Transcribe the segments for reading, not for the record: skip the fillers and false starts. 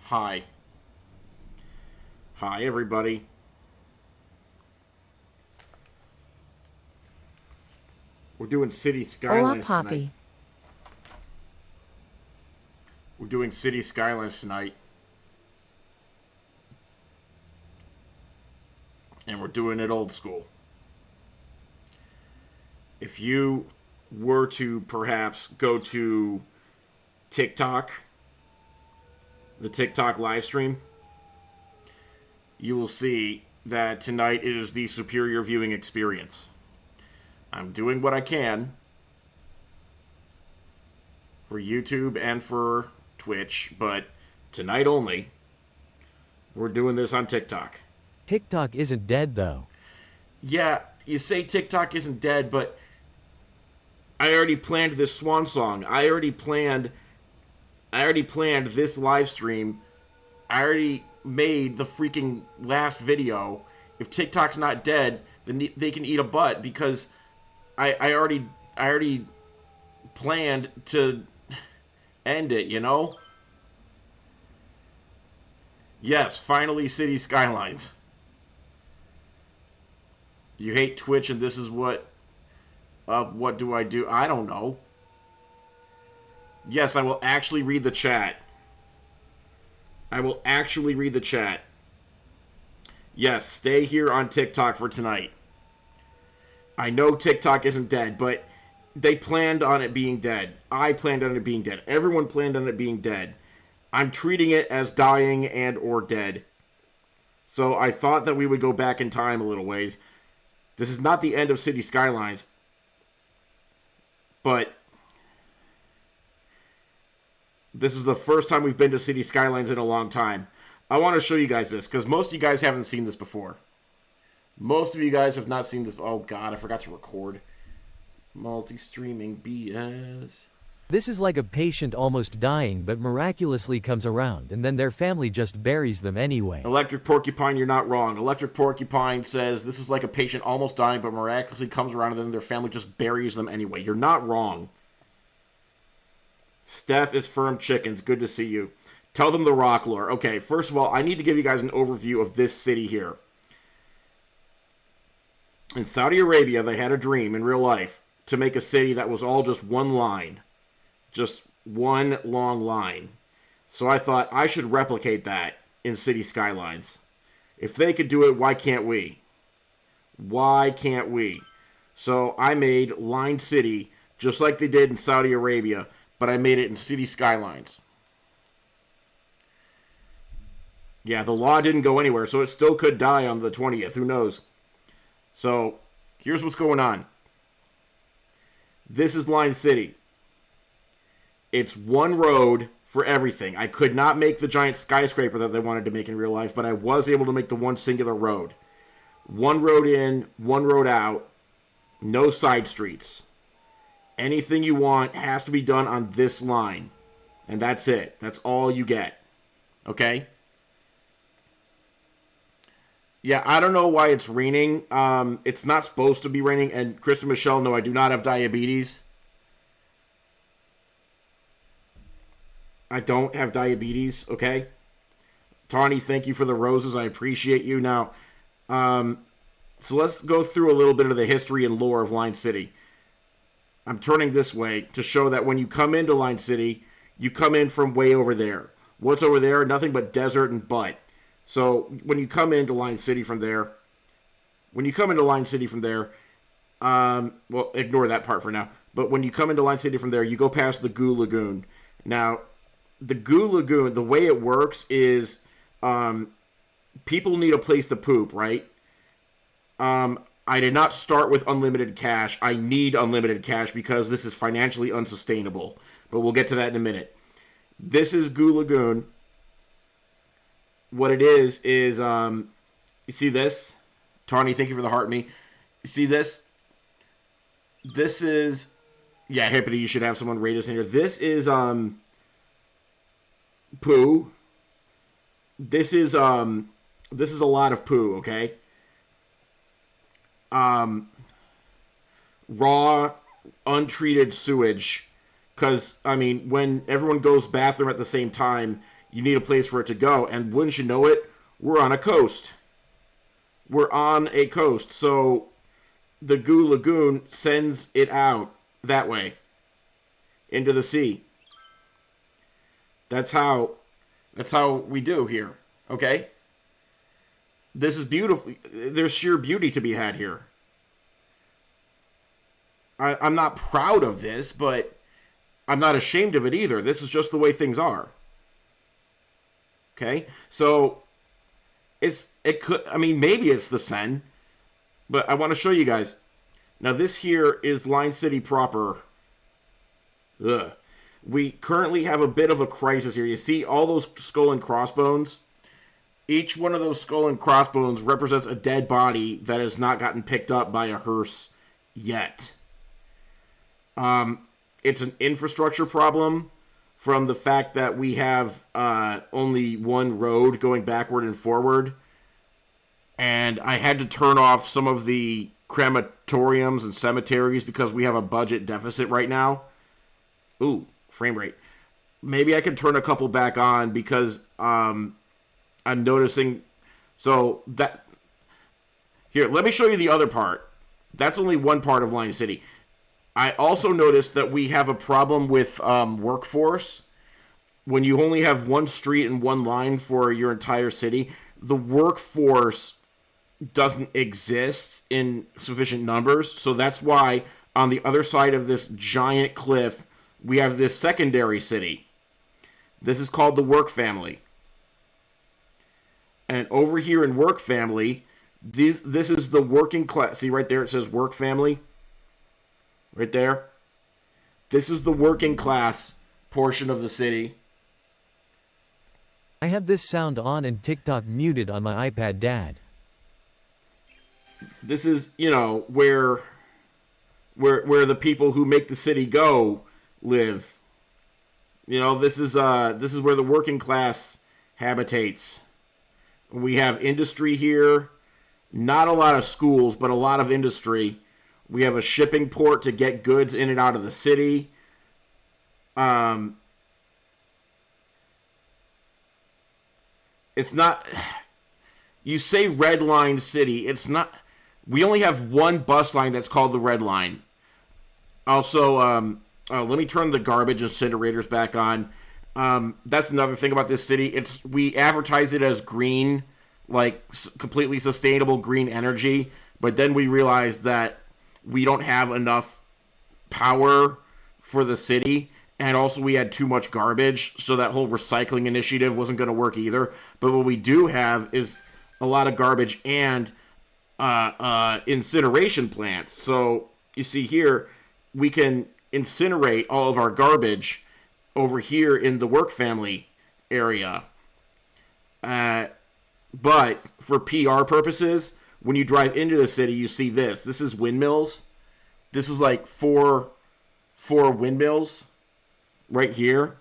Hi. Hi, everybody. We're doing City Hola, Skylines tonight. Poppy. We're doing City Skylines tonight. And we're doing it old school. If you were to perhaps go to TikTok, the TikTok live stream, you will see that tonight it is the superior viewing experience. I'm doing what I can for YouTube and for Twitch, but tonight only, we're doing this on TikTok. TikTok isn't dead, though. Yeah, you say TikTok isn't dead, but I already planned this swan song. I already planned this live stream. I already made the freaking last video. If TikTok's not dead, then they can eat a butt because I already planned to end it, you know? Yes, finally City Skylines. You hate Twitch and this is what do I do? I don't know. Yes, I will actually read the chat. I will actually read the chat. Yes, stay here on TikTok for tonight. I know TikTok isn't dead, but they planned on it being dead. I planned on it being dead. Everyone planned on it being dead. I'm treating it as dying and or dead. So I thought that we would go back in time a little ways. This is not the end of City Skylines. But this is the first time we've been to City Skylines in a long time. I want to show you guys this, because most of you guys haven't seen this before. Most of you guys have not seen this. Oh, God, I forgot to record. Multi-streaming BS. This is like a patient almost dying but miraculously comes around, and then their family just buries them anyway. Electric Porcupine, you're not wrong. Electric Porcupine says this is like a patient almost dying but miraculously comes around and then their family just buries them anyway. You're not wrong. Steph is Firm Chickens. Good to see you. Tell them the rock lore. Okay, first of all, I need to give you guys an overview of this city here. In Saudi Arabia, they had a dream in real life to make a city that was all just one line. Just one long line. So I thought I should replicate that in City Skylines. If they could do it, why can't we? Why can't we? So I made Line City just like they did in Saudi Arabia, but I made it in City Skylines. Yeah, the law didn't go anywhere, so it still could die on the 20th. Who knows? So, here's what's going on. This is Line City. It's one road for everything. I could not make the giant skyscraper that they wanted to make in real life, but I was able to make the one singular road. One road in, one road out, no side streets. Anything you want has to be done on this line. And that's it. That's all you get. Okay? Yeah, I don't know why it's raining. It's not supposed to be raining. And Kristen Michelle, no, I do not have diabetes. I don't have diabetes, okay? Tawny, thank you for the roses. I appreciate you. Now, so let's go through a little bit of the history and lore of Line City. I'm turning this way to show that when you come into Line City, you come in from way over there. What's over there? Nothing but desert and butt. So when you come into Line City from there, well, ignore that part for now. But when you come into Line City from there, you go past the Goo Lagoon. Now, the Goo Lagoon, the way it works is people need a place to poop, right? I did not start with unlimited cash. I need unlimited cash because this is financially unsustainable. But we'll get to that in a minute. This is Goo Lagoon. What it is, you see this? Tawny, thank you for the heart me. You see this? This is, yeah, Hippity, you should have someone rate us in here. This is, poo. This is a lot of poo, okay? Raw, untreated sewage. Because, I mean, when everyone goes bathroom at the same time, you need a place for it to go. And wouldn't you know it, we're on a coast. We're on a coast. So the Goo Lagoon sends it out that way into the sea. That's how we do here. Okay? This is beautiful. There's sheer beauty to be had here. I'm not proud of this, but I'm not ashamed of it either. This is just the way things are. Okay? So maybe it's the Seine, but I want to show you guys. Now this here is Line City proper. Ugh. We currently have a bit of a crisis here. You see all those skull and crossbones? Each one of those skull and crossbones represents a dead body that has not gotten picked up by a hearse yet. It's an infrastructure problem from the fact that we have only one road going backward and forward. And I had to turn off some of the crematoriums and cemeteries because we have a budget deficit right now. Ooh, frame rate. Maybe I can turn a couple back on because I'm noticing. So that here, let me show you the other part. That's only one part of Line City. I also noticed that we have a problem with workforce. When you only have one street and one line for your entire city, the workforce doesn't exist in sufficient numbers. So that's why on the other side of this giant cliff, we have this secondary city. This is called the work family. And over here in work family, this is the working class. See right there, it says work family. Right there. This is the working class portion of the city. I have this sound on and TikTok muted on my iPad, Dad. This is, where the people who make the city go live. This is where the working class habitates. We have industry here. Not a lot of schools, but a lot of industry. We have a shipping port to get goods in and out of the city. It's not... You say Red Line City. It's not... We only have one bus line that's called the Red Line. Also, let me turn the garbage incinerators back on. That's another thing about this city. We advertise it as green, like completely sustainable green energy. But then we realized that we don't have enough power for the city, and also we had too much garbage, so that whole recycling initiative wasn't going to work either. But what we do have is a lot of garbage and incineration plants. So you see here, we can incinerate all of our garbage over here in the work family area. But for PR purposes, when you drive into the city, you see this. This is windmills. This is like four windmills right here.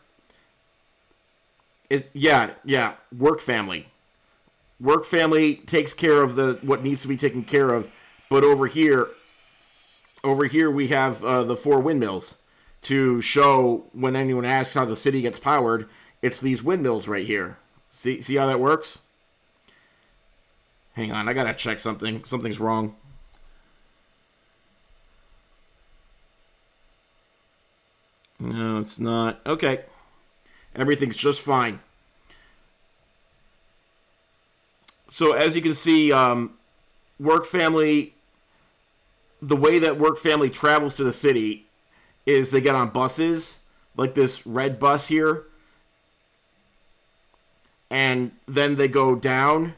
Work family. Work family takes care of what needs to be taken care of. But over here we have the four windmills to show when anyone asks how the city gets powered. It's these windmills right here. See how that works? Hang on, I gotta check something. Something's wrong. No, it's not. Okay. Everything's just fine. So as you can see, work family, the way that work family travels to the city is they get on buses, like this red bus here, and then they go down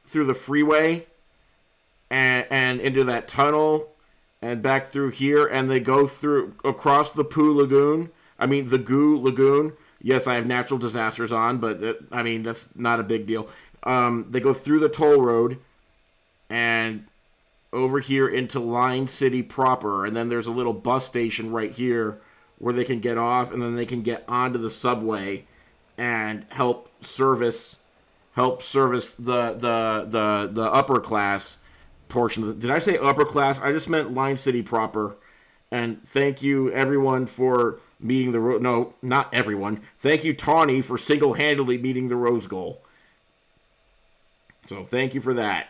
through the freeway and into that tunnel and back through here, and they go across the the Goo Lagoon. Yes, I have natural disasters on, but that's not a big deal. They go through the toll road and over here into Line City proper, and then there's a little bus station right here where they can get off, and then they can get onto the subway and help service the upper class portion. Did I say upper class? I just meant Line City proper. And thank you everyone for meeting the no, not everyone. Thank you, Tawny, for single-handedly meeting the Rose goal. So thank you for that.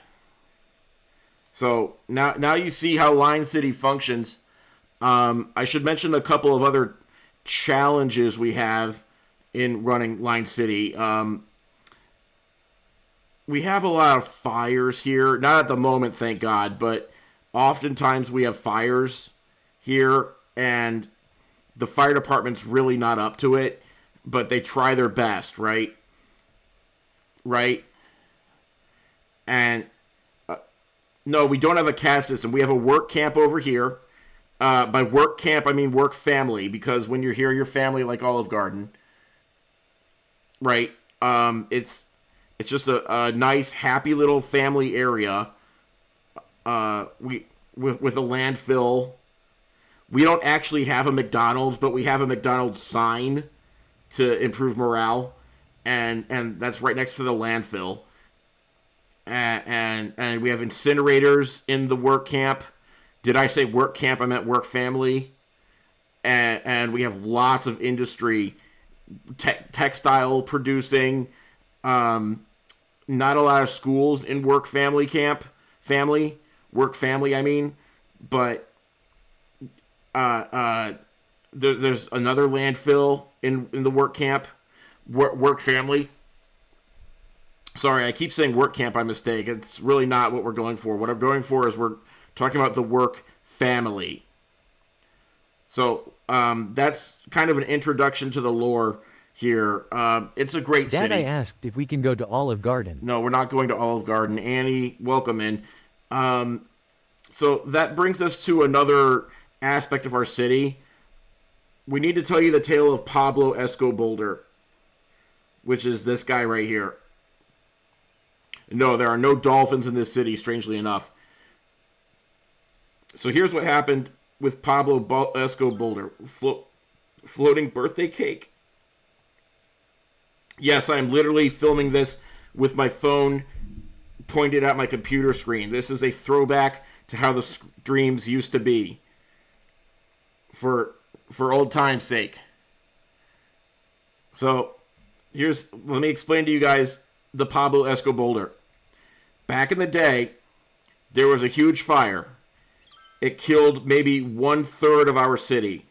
So now you see how Line City functions. I should mention a couple of other challenges we have in running Line City. We have a lot of fires here. Not at the moment, thank God, but oftentimes we have fires here, and the fire department's really not up to it, but they try their best, right? Right? And no, we don't have a caste system. We have a work camp over here. By work camp, I mean work family, because when you're here, you're family like Olive Garden. Right? It's just a nice, happy little family area. With a landfill. We don't actually have a McDonald's, but we have a McDonald's sign to improve morale, and that's right next to the landfill. And we have incinerators in the work camp. Did I say work camp? I meant work family. And we have lots of industry, textile producing. Not a lot of schools in work family camp. Work family, I mean. But there's another landfill in the work camp. Work family. Sorry, I keep saying work camp by mistake. It's really not what we're going for. What I'm going for is we're talking about the work family. So that's kind of an introduction to the lore here. It's a great city. Dad, I asked if we can go to Olive Garden. No, we're not going to Olive Garden. Annie, welcome in. So that brings us to another aspect of our city. We need to tell you the tale of Pablo Escobar, which is this guy right here. No, there are no dolphins in this city, strangely enough. So here's what happened with Pablo Escobar. Floating birthday cake? Yes, I'm literally filming this with my phone pointed at my computer screen. This is a throwback to how the streams used to be. For old time's sake. So, let me explain to you guys the Pablo Escobar. Back in the day, there was a huge fire. It killed maybe 1/3 of our city.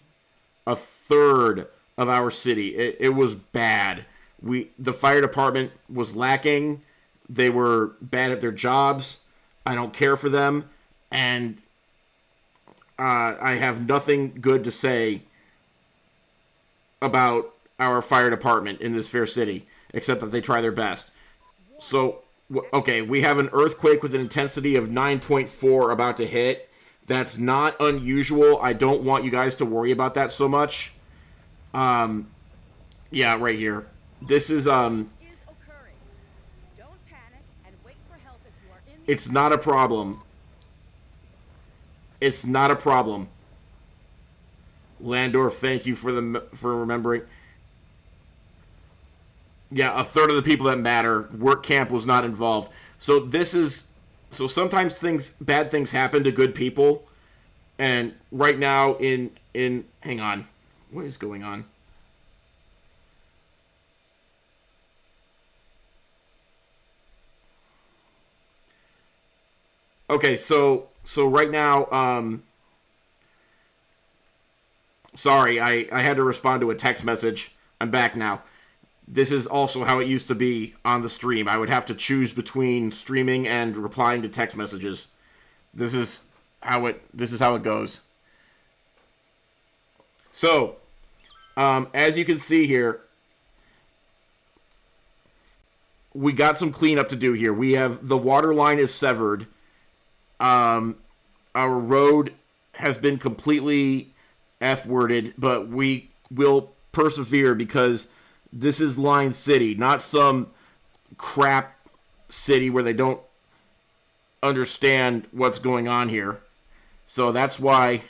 1/3 of our city. It was bad. The fire department was lacking. They were bad at their jobs. I don't care for them. And I have nothing good to say about our fire department in this fair city, except that they try their best. So, okay, we have an earthquake with an intensity of 9.4 about to hit. That's not unusual. I don't want you guys to worry about that so much. Yeah, right here. This is, it's not a problem. It's not a problem. Landorf, thank you for remembering. Yeah, 1/3 of the people that matter. Work camp was not involved. So sometimes bad things happen to good people. And right now hang on. What is going on? Okay, so right now, sorry, I had to respond to a text message. I'm back now. This is also how it used to be on the stream. I would have to choose between streaming and replying to text messages. This is how it goes. So, as you can see here, we got some cleanup to do here. We have the water line is severed. Our road has been completely F-worded, but we will persevere because this is Line City, not some crap city where they don't understand what's going on here. So that's why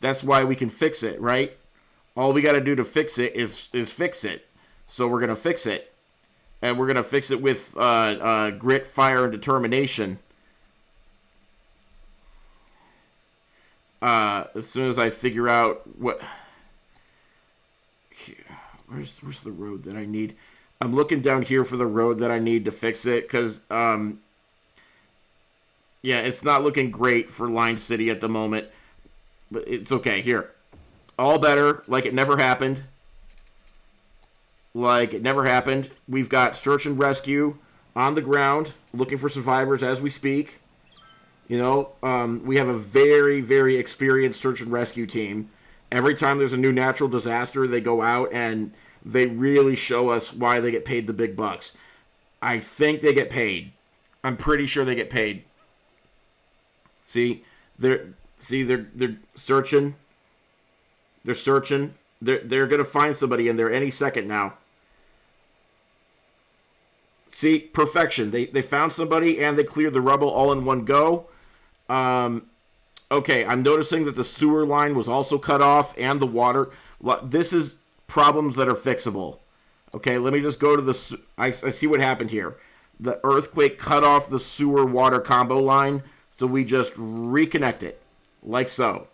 we can fix it, right? All we got to do to fix it is fix it. So we're going to fix it. And we're going to fix it with grit, fire, and determination. As soon as I figure out what... Where's the road that I need? I'm looking down here for the road that I need to fix it, because, yeah, it's not looking great for Line City at the moment. But it's okay. Here. All better, like it never happened. Like it never happened. We've got search and rescue on the ground, looking for survivors as we speak. You know, we have a very, very experienced search and rescue team. Every time there's a new natural disaster, they go out and they really show us why they get paid the big bucks. I think they get paid. I'm pretty sure they get paid. See, they're searching. They're searching. They're gonna find somebody in there any second now. See, perfection. They found somebody and they cleared the rubble all in one go. Okay, I'm noticing that the sewer line was also cut off and the water. This is problems that are fixable. Okay, let me just go to the... I see what happened here. The earthquake cut off the sewer water combo line, so we just reconnect it, like so.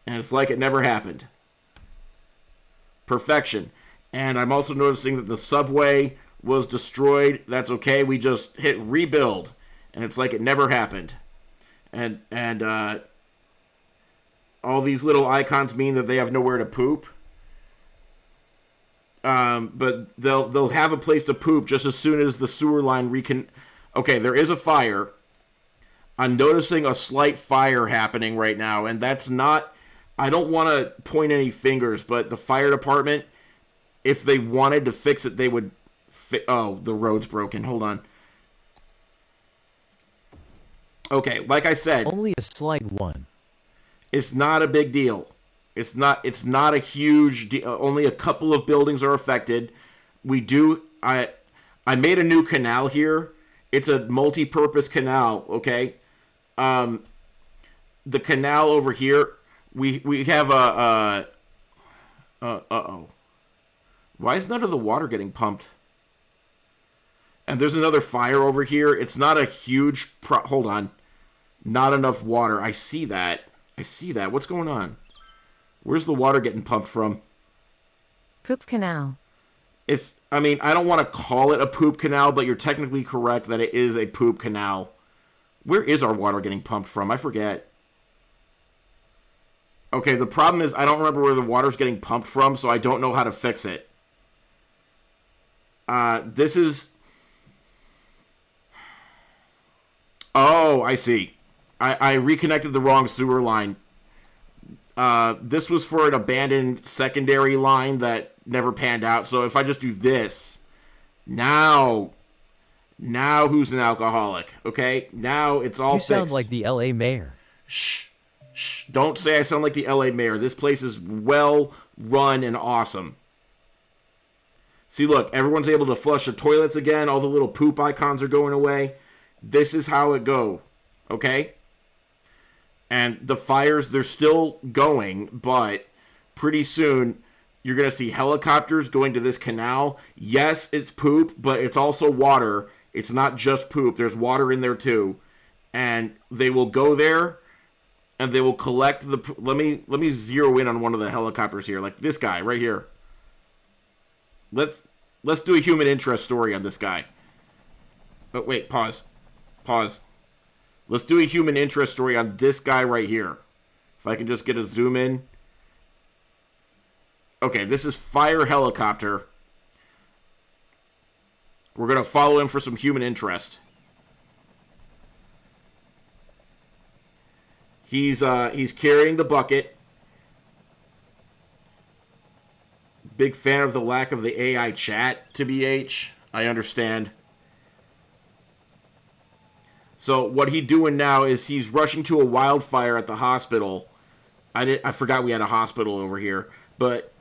And it's like it never happened. Perfection. And I'm also noticing that the subway was destroyed. That's okay. We just hit rebuild, and it's like it never happened. And all these little icons mean that they have nowhere to poop. But they'll have a place to poop just as soon as the sewer line Okay, there is a fire. I'm noticing a slight fire happening right now, and that's not... I don't want to point any fingers, but the fire department, if they wanted to fix it, they would... Oh, the road's broken. Hold on. Okay, like I said... Only a slight one. It's not a big deal. It's not a huge deal. Only a couple of buildings are affected. I made a new canal here. It's a multi-purpose canal, okay? The canal over here, we have a uh-oh. Why is none of the water getting pumped? And there's another fire over here. It's not a huge hold on. Not enough water. I see that. What's going on? Where's the water getting pumped from? Poop canal. I don't want to call it a poop canal, but you're technically correct that it is a poop canal. Where is our water getting pumped from? I forget. Okay, the problem is I don't remember where the water's getting pumped from, so I don't know how to fix it. This is... Oh, I see. I reconnected the wrong sewer line. This was for an abandoned secondary line that never panned out. So if I just do this, now who's an alcoholic? Okay, now it's all fixed. You sound like the LA mayor. Shh. Don't say I sound like the LA mayor. This place is well run and awesome. See, look, everyone's able to flush the toilets again. All the little poop icons are going away. This is how it go. Okay? And the fires, they're still going, but pretty soon you're going to see helicopters going to this canal. Yes, it's poop, but it's also water. It's not just poop. There's water in there too. And they will go there and they will collect the... Let me zero in on one of the helicopters here, like this guy right here. Let's do a human interest story on this guy. Oh, wait, pause. Let's do a human interest story on this guy right here. If I can just get a zoom in. Okay, this is Fire Helicopter. We're going to follow him for some human interest. He's carrying the bucket. Big fan of the lack of the AI chat, to BH. I understand. So what he's doing now is he's rushing to a wildfire at the hospital. I forgot we had a hospital over here. But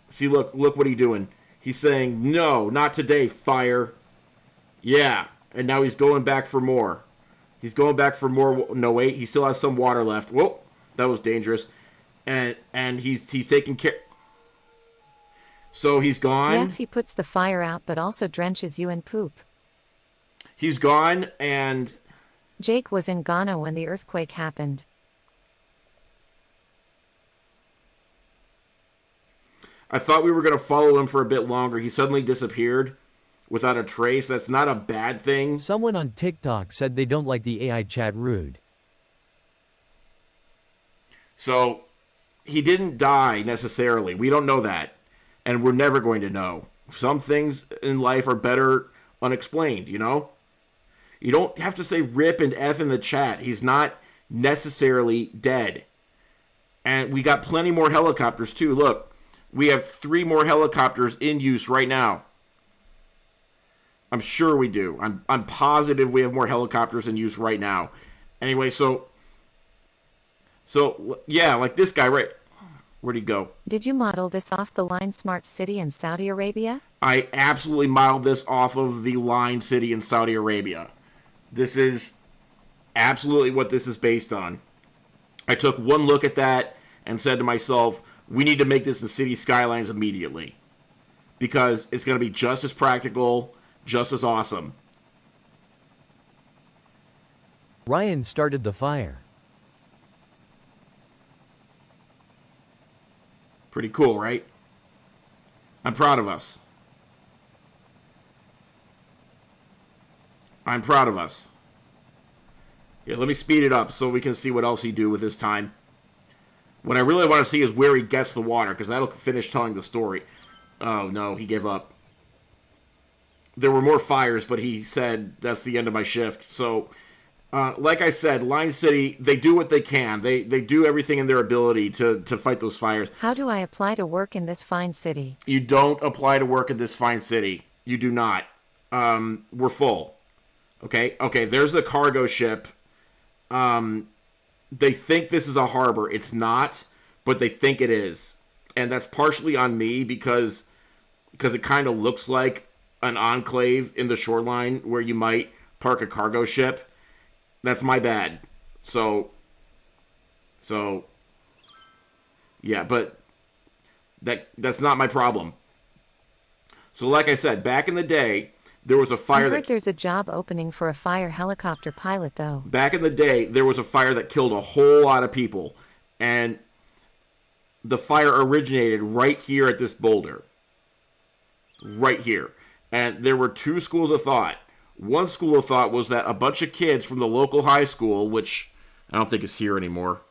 see, look what he's doing. He's saying, "No, not today, fire." Yeah, and now he's going back for more. No, wait, he still has some water left. Whoa, that was dangerous. And he's taking care. So he's gone. Yes, he puts the fire out, but also drenches you in poop. He's gone, and... Jake was in Ghana when the earthquake happened. I thought we were going to follow him for a bit longer. He suddenly disappeared without a trace. That's not a bad thing. Someone on TikTok said they don't like the AI chat rude. So, he didn't die necessarily. We don't know that. And we're never going to know. Some things in life are better unexplained, you know? You don't have to say rip and F in the chat. He's not necessarily dead. And we got plenty more helicopters, too. Look, we have 3 more helicopters in use right now. I'm sure we do. I'm positive we have more helicopters in use right now. Anyway, so yeah, like this guy, right? Where'd he go? Did you model this off the line smart city in Saudi Arabia? I absolutely modeled this off of the Line City in Saudi Arabia. This is absolutely what this is based on. I took one look at that and said to myself, we need to make this in City Skylines immediately. Because it's going to be just as practical, just as awesome. Ryan started the fire. Pretty cool, right? I'm proud of us. I'm proud of us. Yeah, let me speed it up so we can see what else he do with his time. What I really want to see is where he gets the water, because that'll finish telling the story. Oh, no, he gave up. There were more fires, but he said that's the end of my shift. So, like I said, Line City, they do what they can. They do everything in their ability to fight those fires. How do I apply to work in this fine city? You don't apply to work in this fine city. You do not. We're full. Okay, there's the cargo ship. They think this is a harbor. It's not, but they think it is. And that's partially on me because it kind of looks like an enclave in the shoreline where you might park a cargo ship. That's my bad. So yeah, but that's not my problem. So like I said, back in the day, there was a fire I heard there's a job opening for a fire helicopter pilot, though. Back in the day, there was a fire that killed a whole lot of people. And the fire originated right here at this boulder. Right here. And there were 2 schools of thought. One school of thought was that a bunch of kids from the local high school, which I don't think is here anymore.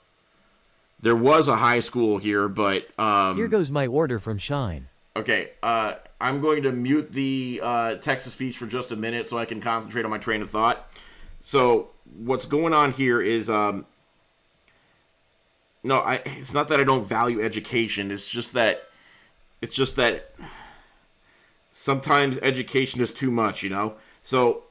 There was a high school here, but... Here goes my order from Shine. Okay, I'm going to mute the text-to-speech for just a minute so I can concentrate on my train of thought. So, what's going on here is... it's not that I don't value education. It's just that sometimes education is too much, you know? So,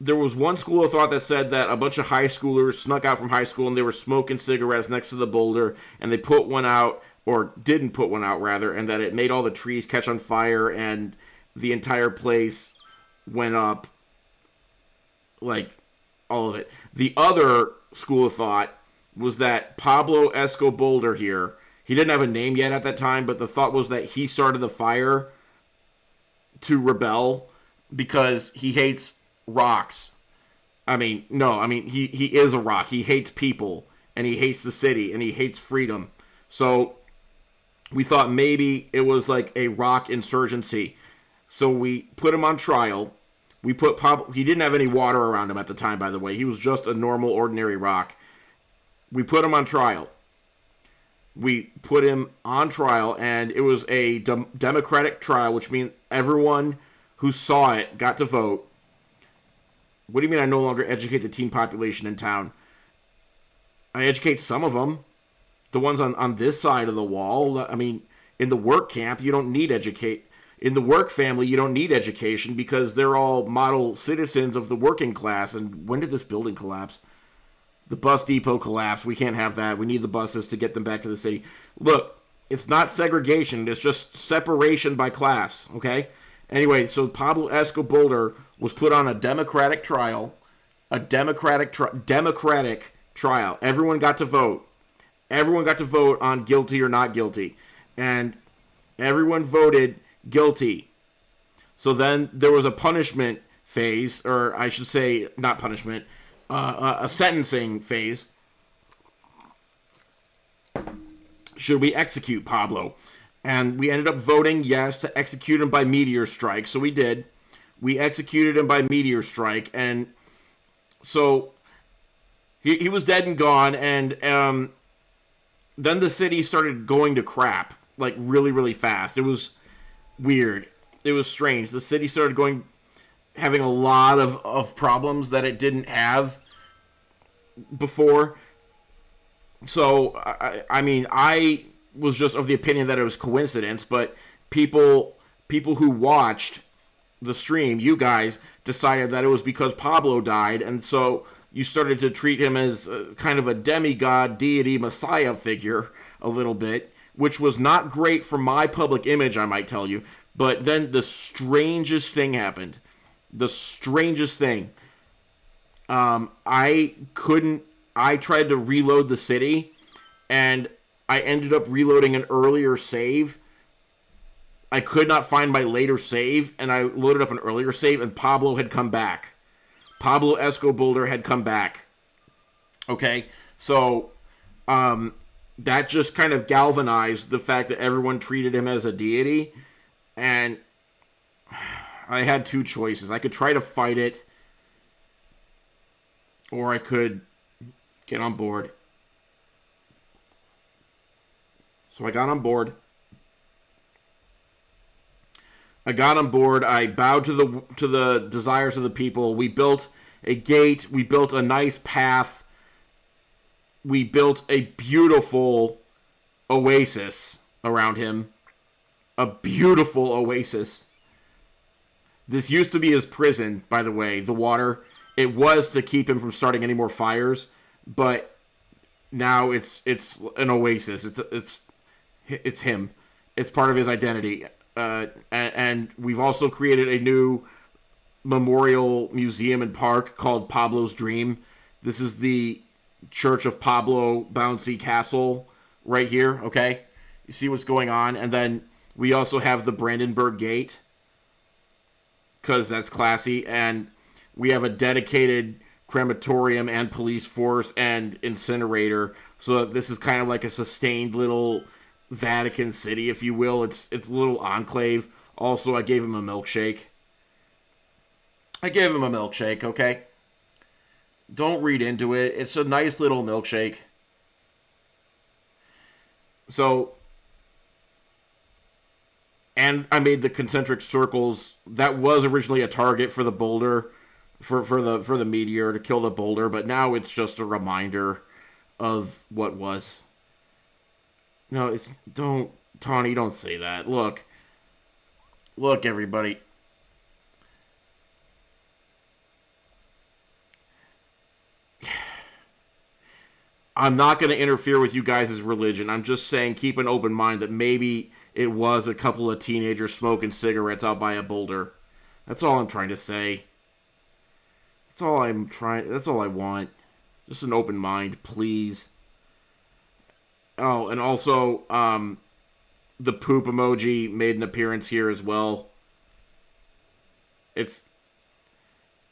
there was one school of thought that said that a bunch of high schoolers snuck out from high school and they were smoking cigarettes next to the boulder, and they put one out, or didn't put one out, rather, and that it made all the trees catch on fire and the entire place went up, like, all of it. The other school of thought was that Pablo Escoboulder here, he didn't have a name yet at that time, but the thought was that he started the fire to rebel because he hates rocks. He is a rock. He hates people, and he hates the city, and he hates freedom. So we thought maybe it was like a rock insurgency. So we put him on trial. We put Pablo... He didn't have any water around him at the time, by the way. He was just a normal, ordinary rock. We put him on trial. We put him on trial, and it was a democratic trial, which means everyone who saw it got to vote. What do you mean I no longer educate the teen population in town? I educate some of them. The ones on this side of the wall. I mean, in the work camp, you don't need educate. In the work family, you don't need education because they're all model citizens of the working class. And when did this building collapse? The bus depot collapsed. We can't have that. We need the buses to get them back to the city. Look, it's not segregation. It's just separation by class, okay? Anyway, so Pablo Escoboulder was put on a democratic trial. A democratic trial. Everyone got to vote. Everyone got to vote on guilty or not guilty. And everyone voted guilty. So then there was a punishment phase, or I should say, not punishment, a sentencing phase. Should we execute Pablo? And we ended up voting yes to execute him by meteor strike. So we did. We executed him by meteor strike. And so he was dead and gone. And then the city started going to crap, like really, really fast. It was weird. It was strange. The city started having a lot of problems that it didn't have before. So, I mean, I was just of the opinion that it was coincidence, but people who watched the stream, you guys, decided that it was because Pablo died, and so you started to treat him as kind of a demigod, deity, messiah figure a little bit, which was not great for my public image, I might tell you. But then the strangest thing happened. The strangest thing. I tried to reload the city, and I ended up reloading an earlier save. I could not find my later save, and I loaded up an earlier save, and Pablo had come back. Pablo Escobar had come back. Okay, so that just kind of galvanized the fact that everyone treated him as a deity, and I had two choices. I could try to fight it, or I could get on board. So I got on board. I bowed to the desires of the people. We built a gate. We built a nice path. We built a beautiful oasis around him. A beautiful oasis. This used to be his prison, by the way, the water. It was to keep him from starting any more fires, but now it's an oasis. It's him. It's part of his identity. And we've also created a new memorial museum and park called Pablo's Dream. This is the Church of Pablo Bouncy Castle right here, okay? You see what's going on? And then we also have the Brandenburg Gate, because that's classy. And we have a dedicated crematorium and police force and incinerator. So this is kind of like a sustained little Vatican City, if you will. It's a little enclave. Also, I gave him a milkshake. Okay? Don't read into it. It's a nice little milkshake. So, and I made the concentric circles. That was originally a target for the boulder, for the meteor to kill the boulder, but now it's just a reminder of what was. No, Tawny, don't say that. Look, everybody. I'm not going to interfere with you guys' religion. I'm just saying keep an open mind that maybe it was a couple of teenagers smoking cigarettes out by a boulder. That's all I'm trying to say. That's all I want. Just an open mind, please. Oh, and also, the poop emoji made an appearance here as well.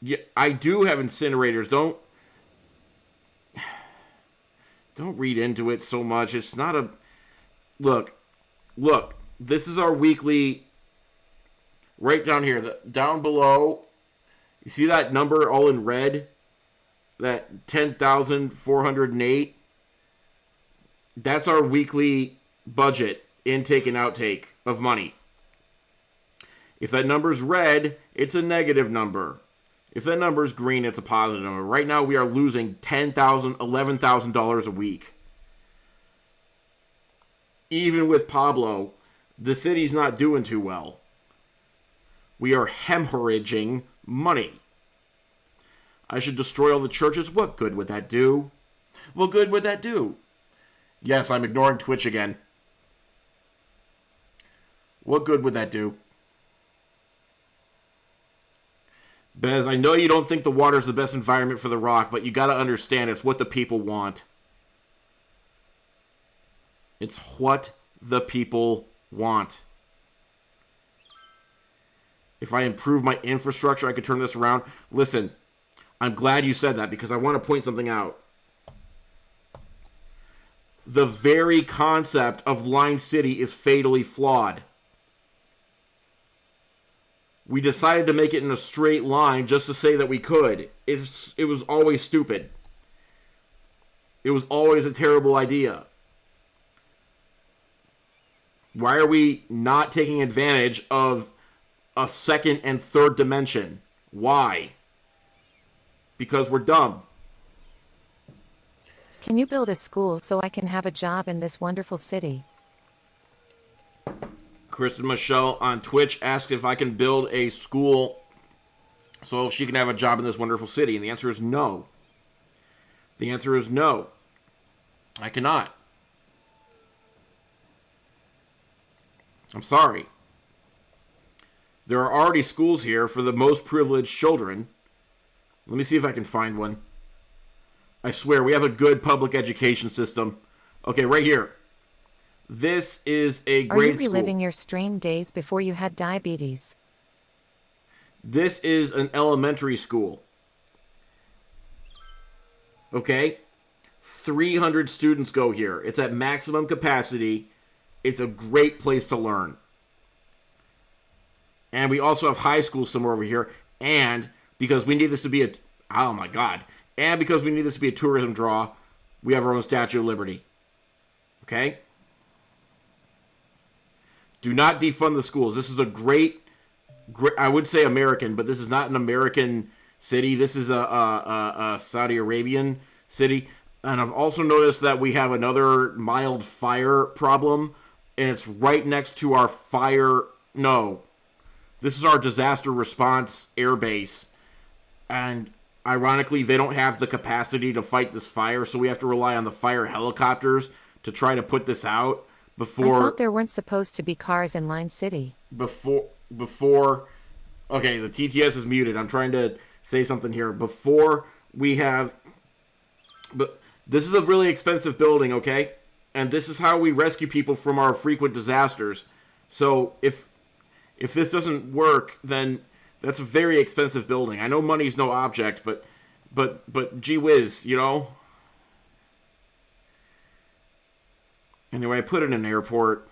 Yeah, I do have incinerators. Don't read into it so much. It's not a... Look, this is our weekly... Right down here, down below, you see that number all in red? That 10,408? That's our weekly budget, intake and outtake of money. If that number's red, it's a negative number. If that number's green, it's a positive number. Right now, we are losing $10,000, $11,000 a week. Even with Pablo, the city's not doing too well. We are hemorrhaging money. I should destroy all the churches? What good would that do? What good would that do? Yes, I'm ignoring Twitch again. What good would that do? Bez, I know you don't think the water's the best environment for the rock, but you gotta understand it's what the people want. It's what the people want. If I improve my infrastructure, I could turn this around. Listen, I'm glad you said that because I want to point something out. The very concept of Line City is fatally flawed. We decided to make it in a straight line just to say that we could. It was always stupid. It was always a terrible idea. Why are we not taking advantage of a second and third dimension? Why? Because we're dumb. Can you build a school so I can have a job in this wonderful city? Kristen Michelle on Twitch asked if I can build a school so she can have a job in this wonderful city. And the answer is no. The answer is no. I cannot. I'm sorry. There are already schools here for the most privileged children. Let me see if I can find one. I swear, we have a good public education system. Okay, right here. This is a grade school. Are you reliving your strained days before you had diabetes? This is an elementary school. Okay? 300 students go here. It's at maximum capacity. It's a great place to learn. And we also have high school somewhere over here. And because we need this to be a... Oh my God. And because we need this to be a tourism draw, we have our own Statue of Liberty. Okay? Do not defund the schools. This is a great, I would say American, but this is not an American city. This is a Saudi Arabian city. And I've also noticed that we have another mild fire problem, and it's right next to our fire. No, this is our disaster response air base. And ironically, they don't have the capacity to fight this fire, so we have to rely on the fire helicopters to try to put this out. I thought there weren't supposed to be cars in Line City. Before, okay, the TTS is muted. I'm trying to say something here. But this is a really expensive building, okay? And this is how we rescue people from our frequent disasters. So if this doesn't work, then that's a very expensive building. I know money's no object, but gee whiz, you know? Anyway, I put in an airport.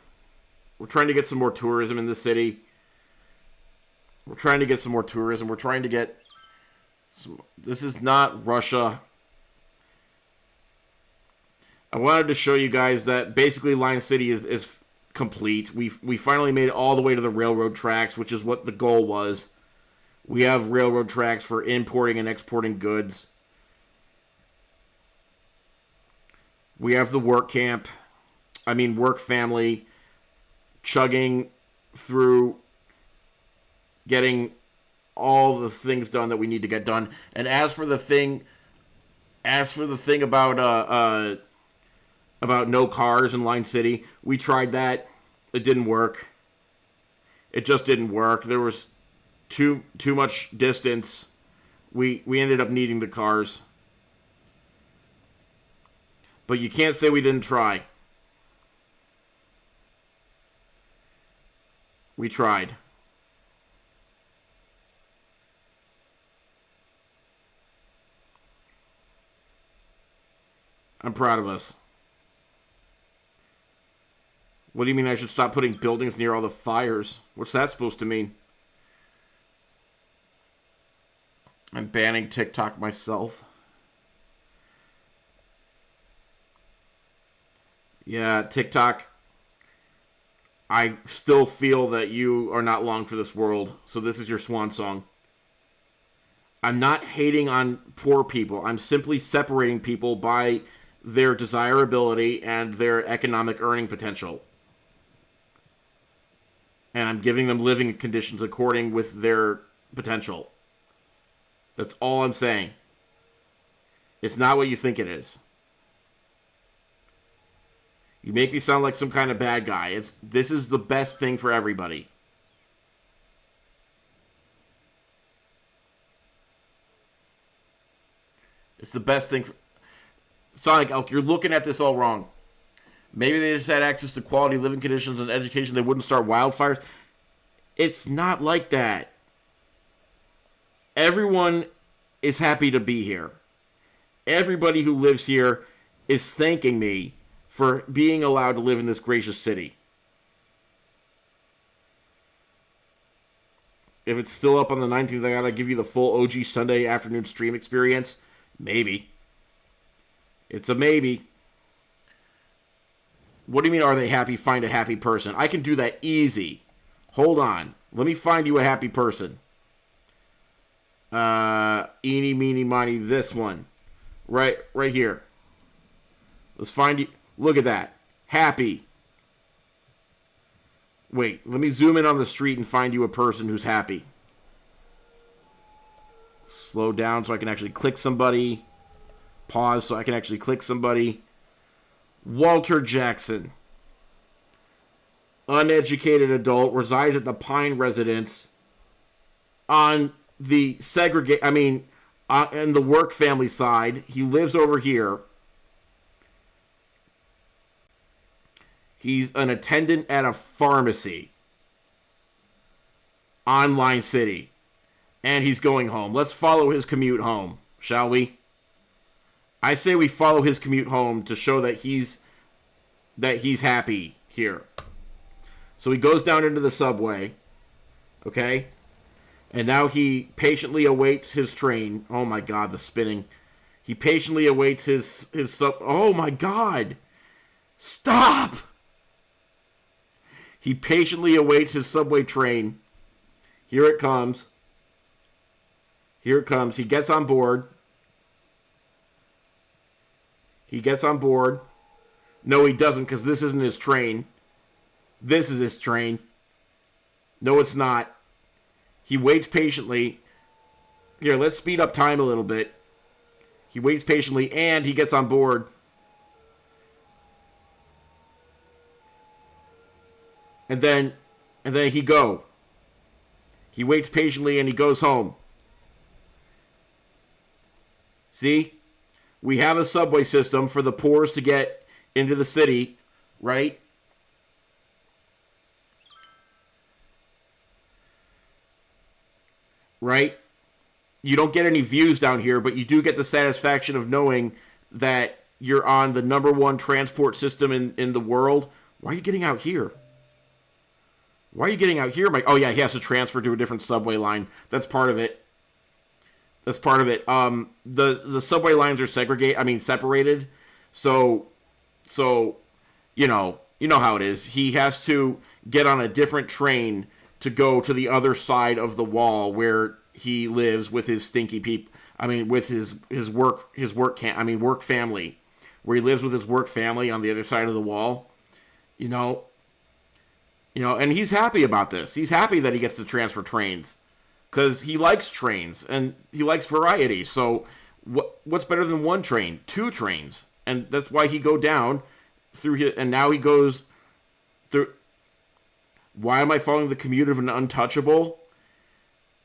We're trying to get some more tourism in this city. We're trying to get some more tourism. We're trying to get some... This is not Russia. I wanted to show you guys that basically Line City is complete. We finally made it all the way to the railroad tracks, which is what the goal was. We have railroad tracks for importing and exporting goods. We have the work camp. Work family, chugging through getting all the things done that we need to get done. And as for the thing about no cars in Line City, we tried that. It didn't work. It just didn't work. There was too much distance. We ended up needing the cars. But you can't say we didn't try. We tried. I'm proud of us. What do you mean I should stop putting buildings near all the fires? What's that supposed to mean? I'm banning TikTok myself. Yeah, TikTok. I still feel that you are not long for this world, so this is your swan song. I'm not hating on poor people. I'm simply separating people by their desirability and their economic earning potential. And I'm giving them living conditions according with their potential. That's all I'm saying. It's not what you think it is. You make me sound like some kind of bad guy. This is the best thing for everybody. It's the best thing for... Sonic Elk, you're looking at this all wrong. Maybe they just had access to quality living conditions and education. They wouldn't start wildfires. It's not like that. Everyone is happy to be here. Everybody who lives here is thanking me for being allowed to live in this gracious city. If it's still up on the 19th, I gotta give you the full OG Sunday afternoon stream experience. Maybe. It's a maybe. What do you mean, are they happy? Find a happy person. I can do that easy. Hold on. Let me find you a happy person. Eeny, meeny, miny, this one. Right here. Let's find you. Look at that. Happy. Wait, let me zoom in on the street and find you a person who's happy. Slow down so I can actually click somebody. Pause so I can actually click somebody. Walter Jackson. Uneducated adult, resides at the Pine residence on the in the work family side. He lives over here. He's an attendant at a pharmacy. Online City. And he's going home. Let's follow his commute home, shall we? I say we follow his commute home to show that he's happy here. So he goes down into the subway. Okay? And now he patiently awaits his train. Oh my god, the spinning. He patiently awaits his oh my god! Stop! He patiently awaits his subway train. Here it comes. Here it comes. He gets on board. He gets on board. No, he doesn't, because this isn't his train. This is his train. No, it's not. He waits patiently. Here, let's speed up time a little bit. He waits patiently, and he gets on board. And then he go. He waits patiently and he goes home. See? We have a subway system for the poors to get into the city, right? Right? You don't get any views down here, but you do get the satisfaction of knowing that you're on the #1 transport system in the world. Why are you getting out here? Why are you getting out here, Mike? Oh, yeah, he has to transfer to a different subway line. That's part of it. That's part of it. The subway lines are separated. So you know how it is. He has to get on a different train to go to the other side of the wall where he lives with his stinky with his work family, where he lives with his work family on the other side of the wall. And he's happy about this. He's happy that he gets to transfer trains because he likes trains and he likes variety. So what's better than one train? 2 trains. And that's why he go down through here. And now he goes through. Why am I following the commute of an untouchable?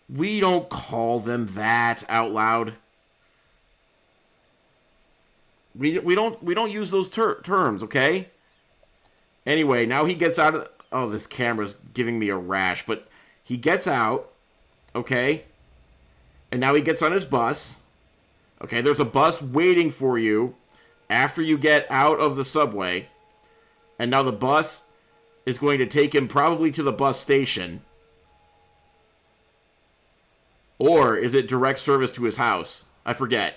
We don't call them that out loud. We don't use those terms, okay? Anyway, now he gets out of. Oh, this camera's giving me a rash, but he gets out, okay? And now he gets on his bus. Okay, there's a bus waiting for you after you get out of the subway. And now the bus is going to take him probably to the bus station. Or is it direct service to his house? I forget.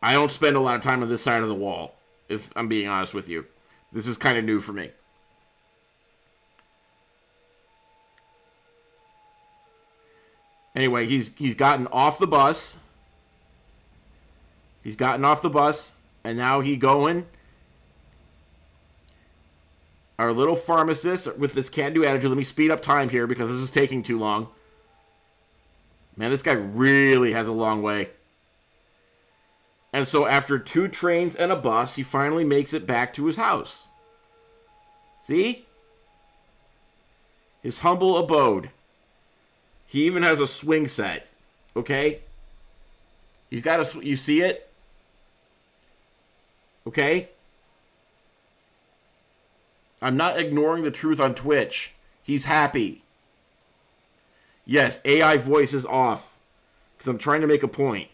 I don't spend a lot of time on this side of the wall, if I'm being honest with you. This is kind of new for me. Anyway, he's gotten off the bus. He's gotten off the bus, and now he going. Our little pharmacist with this can-do attitude. Let me speed up time here because this is taking too long. Man, this guy really has a long way. And so after 2 trains and a bus, he finally makes it back to his house. See? His humble abode. He even has a swing set. Okay? He's got a... You see it? Okay? I'm not ignoring the truth on Twitch. He's happy. Yes, AI voice is off. Because I'm trying to make a point.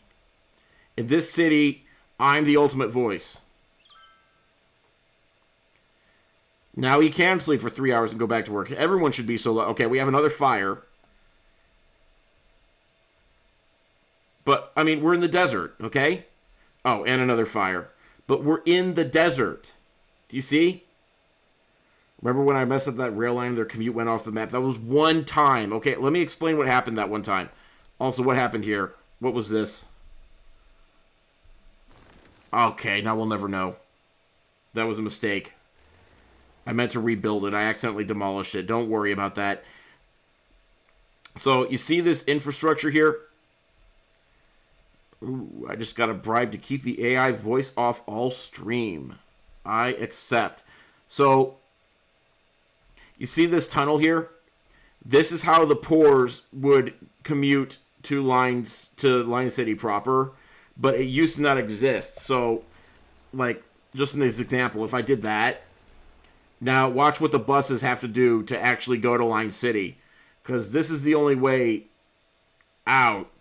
In this city, I'm the ultimate voice. Now he can sleep for 3 hours and go back to work. Everyone should be so... Okay, we have another fire. But, I mean, we're in the desert, okay? Oh, and another fire. But we're in the desert. Do you see? Remember when I messed up that rail line and their commute went off the map? That was one time. Okay, let me explain what happened that one time. Also, what happened here? What was this? Okay, now we'll never know. That was a mistake. I meant to rebuild it. I accidentally demolished it. Don't worry about that. So, you see this infrastructure here? Ooh, I just got a bribe to keep the AI voice off all stream. I accept. So, you see this tunnel here? This is how the poors would commute to Line City proper, but it used to not exist. So, like, just in this example, if I did that, now watch what the buses have to do to actually go to Line City, because this is the only way out.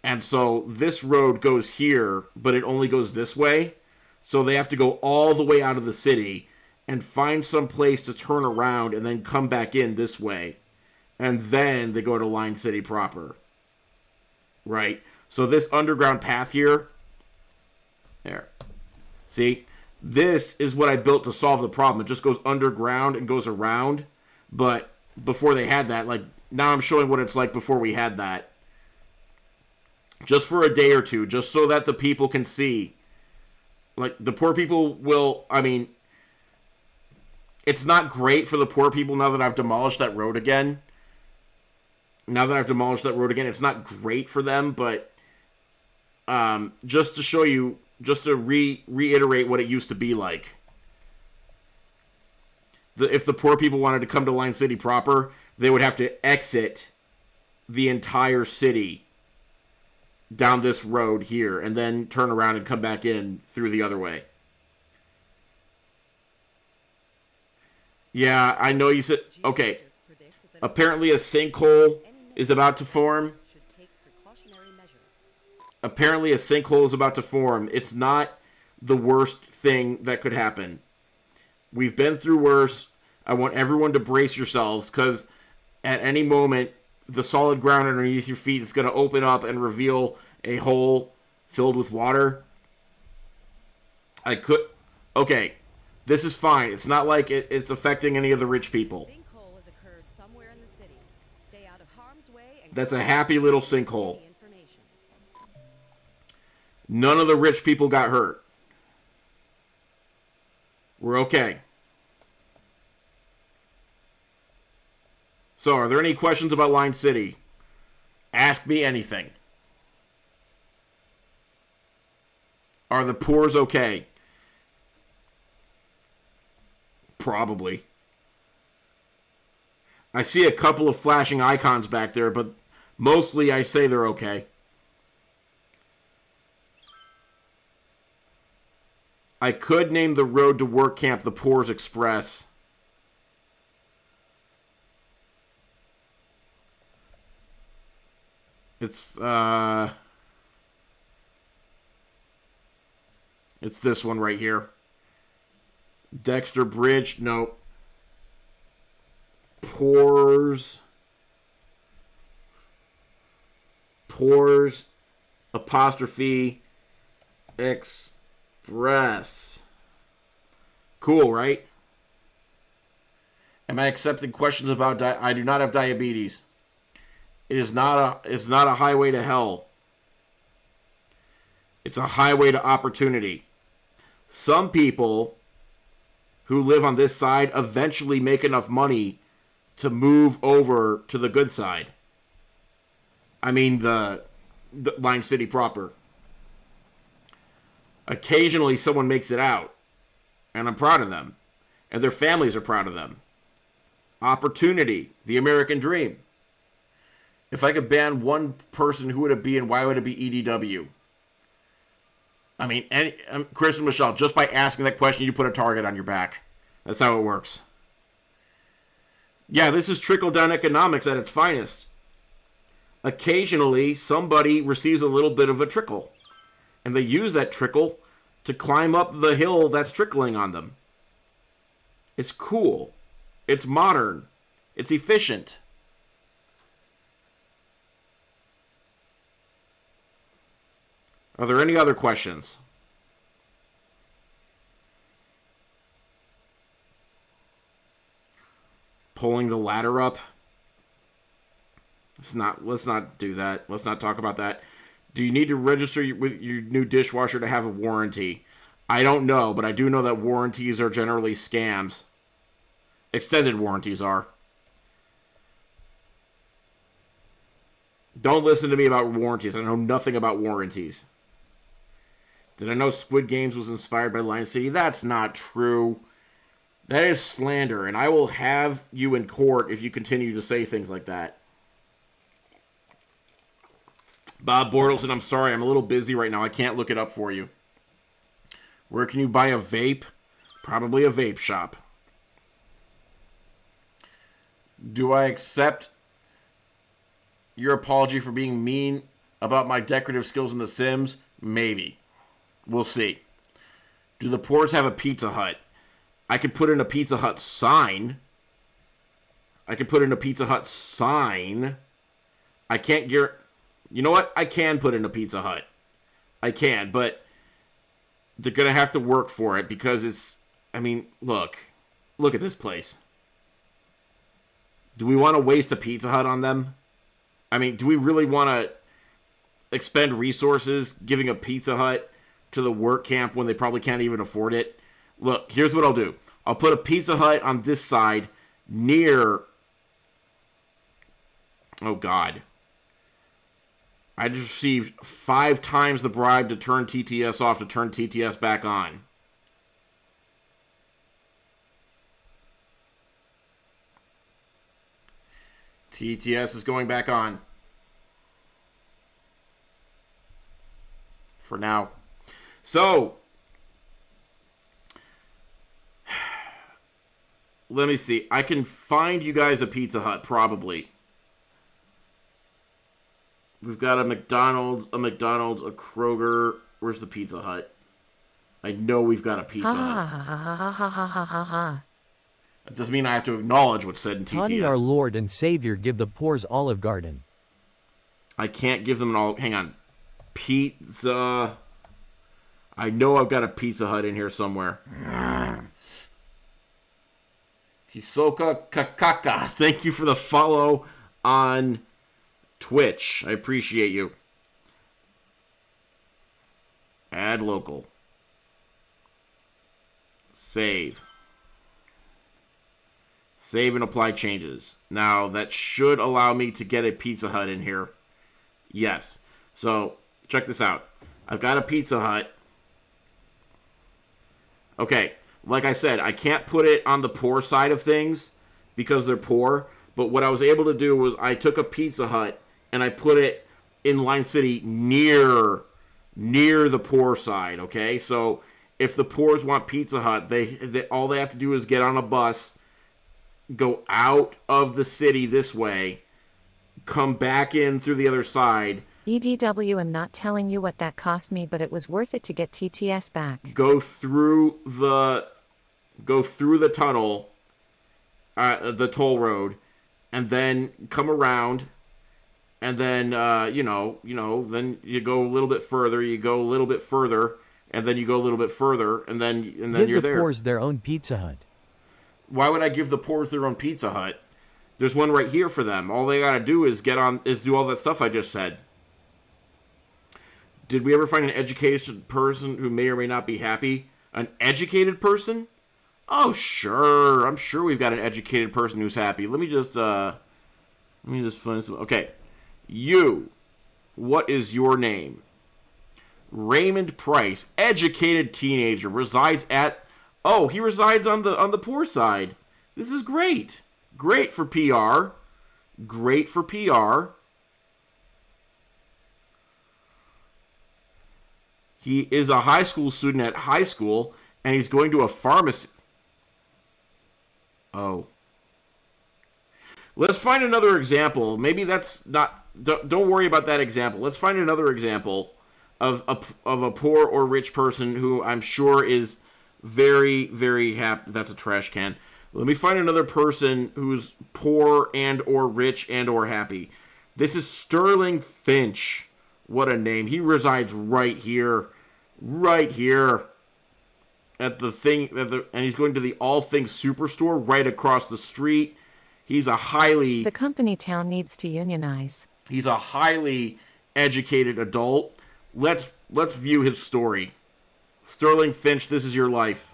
And so this road goes here, but it only goes this way. So they have to go all the way out of the city and find some place to turn around and then come back in this way. And then they go to Line City proper. Right? So this underground path here. There. See? This is what I built to solve the problem. It just goes underground and goes around. But before they had that, like, now I'm showing what it's like before we had that. Just for a day or two, just so that the people can see. Like, the poor people will, I mean, it's not great for the poor people now that I've demolished that road again. It's not great for them, but just to show you, just to reiterate what it used to be like. If the poor people wanted to come to Line City proper, they would have to exit the entire city down this road here, and then turn around and come back in through the other way. Yeah, I know you said... Okay. Apparently a sinkhole is about to form. It's not the worst thing that could happen. We've been through worse. I want everyone to brace yourselves, because at any moment, the solid ground underneath your feet is going to open up and reveal a hole filled with water. Okay, this is fine. It's not like it's affecting any of the rich people. That's a happy little sinkhole. None of the rich people got hurt. We're okay. So, are there any questions about Line City? Ask me anything. Are the poors okay? Probably. I see a couple of flashing icons back there, but mostly I say they're okay. I could name the road to work camp the Poors Express. It's this one right here. Dexter Bridge, nope. Poors apostrophe Express. Cool, right? Am I accepting questions about I do not have diabetes. It's not a highway to hell. It's a highway to opportunity. Some people who live on this side eventually make enough money to move over to the good side. I mean the Line City proper. Occasionally someone makes it out, and I'm proud of them, and their families are proud of them. Opportunity, the American dream. If I could ban one person, who would it be, and why would it be EDW? I mean, Chris and Michelle, just by asking that question, you put a target on your back. That's how it works. Yeah, this is trickle-down economics at its finest. Occasionally, somebody receives a little bit of a trickle, and they use that trickle to climb up the hill that's trickling on them. It's cool. It's modern. It's efficient. Are there any other questions? Pulling the ladder up. Let's not do that. Let's not talk about that. Do you need to register with your new dishwasher to have a warranty? I don't know, but I do know that warranties are generally scams. Extended warranties are. Don't listen to me about warranties. I know nothing about warranties. Did I know Squid Games was inspired by Lion City? That's not true. That is slander, and I will have you in court if you continue to say things like that. Bob Bortleson, I'm sorry. I'm a little busy right now. I can't look it up for you. Where can you buy a vape? Probably a vape shop. Do I accept your apology for being mean about my decorative skills in The Sims? Maybe. We'll see. Do the Poors have a Pizza Hut? I could put in a Pizza Hut sign. I can't guarantee... You know what? I can put in a Pizza Hut. I can, but they're going to have to work for it because it's... I mean, look. Look at this place. Do we want to waste a Pizza Hut on them? I mean, do we really want to expend resources giving a Pizza Hut to the work camp when they probably can't even afford it? Look, here's what I'll do. I'll put a Pizza Hut on this side near... Oh, God. I just received 5 times the bribe to turn TTS off to turn TTS back on. TTS is going back on. For now. So, let me see. I can find you guys a Pizza Hut, probably. We've got a McDonald's, a Kroger. Where's the Pizza Hut? I know we've got a Pizza Hut. That doesn't mean I have to acknowledge what's said in TTS. Tawny, our Lord and Savior, give the Poors Olive Garden. I can't give them an all... Hang on. Pizza... I know I've got a Pizza Hut in here somewhere. Hisoka Kakaka. Thank you for the follow on Twitch. I appreciate you. Add local. Save. Save and apply changes. Now, that should allow me to get a Pizza Hut in here. Yes. So, check this out. I've got a Pizza Hut. Okay, like I said, I can't put it on the poor side of things because they're poor. But what I was able to do was I took a Pizza Hut and I put it in Line City near the poor side, okay? So if the poors want Pizza Hut, they all they have to do is get on a bus, go out of the city this way, come back in through the other side. EDW, I'm not telling you what that cost me, but it was worth it to get TTS back. Go through the tunnel, the toll road, and then come around, and then then you go a little bit further, and then you go a little bit further, and then you're there. Give the Poors their own Pizza Hut. Why would I give the Poors their own Pizza Hut? There's one right here for them. All they gotta do is do all that stuff I just said. Did we ever find an educated person who may or may not be happy? An educated person? Oh, sure. I'm sure we've got an educated person who's happy. Let me just find some. Okay. You. What is your name? Raymond Price, educated teenager, resides at... Oh, he resides on the poor side. This is great. Great for PR. Great for PR. He is a high school student at high school, and he's going to a pharmacy. Oh. Let's find another example. Maybe that's not... Don't worry about that example. Let's find another example of a poor or rich person who I'm sure is Very, very happy. That's a trash can. Let me find another person who's poor and or rich and or happy. This is Sterling Finch. What a name. He resides right here. Right here. At the thing, and he's going to the All Things Superstore right across the street. He's a highly... The company town needs to unionize. He's a highly educated adult. Let's view his story. Sterling Finch, this is your life.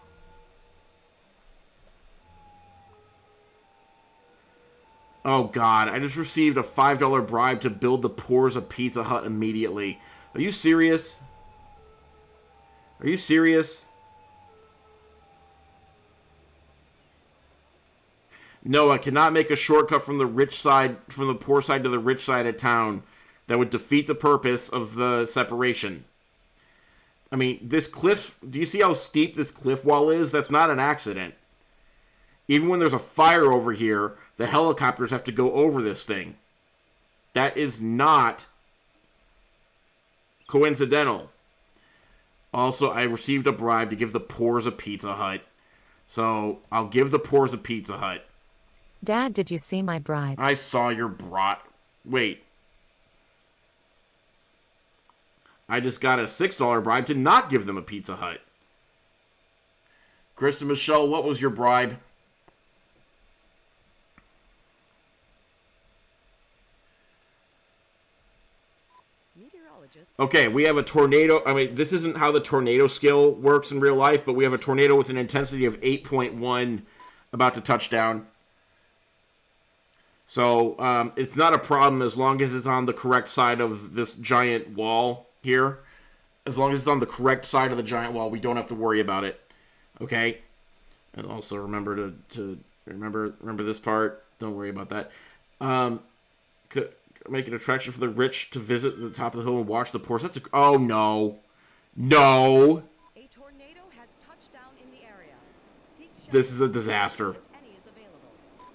Oh, God. I just received a $5 bribe to build the Poors a Pizza Hut immediately. Are you serious? Are you serious? No, I cannot make a shortcut from the poor side to the rich side of town. That would defeat the purpose of the separation. I mean, this cliff, do you see how steep this cliff wall is? That's not an accident. Even when there's a fire over here, the helicopters have to go over this thing. That is not coincidental. Also, I received a bribe to give the Poors a Pizza Hut. So, I'll give the Poors a Pizza Hut. Dad, did you see my bribe? I saw your bribe. Wait. I just got a $6 bribe to not give them a Pizza Hut. Krista Michelle, what was your bribe? Okay, we have a tornado. I mean, this isn't how the tornado skill works in real life, but we have a tornado with an intensity of 8.1 about to touch down. So, it's not a problem as long as it's on the correct side of this giant wall here. As long as it's on the correct side of the giant wall, we don't have to worry about it. Okay? And also remember to remember this part. Don't worry about that. Make an attraction for the rich to visit the top of the hill and watch the poor. Oh, no. No. A tornado has touched down in the area. This is a disaster.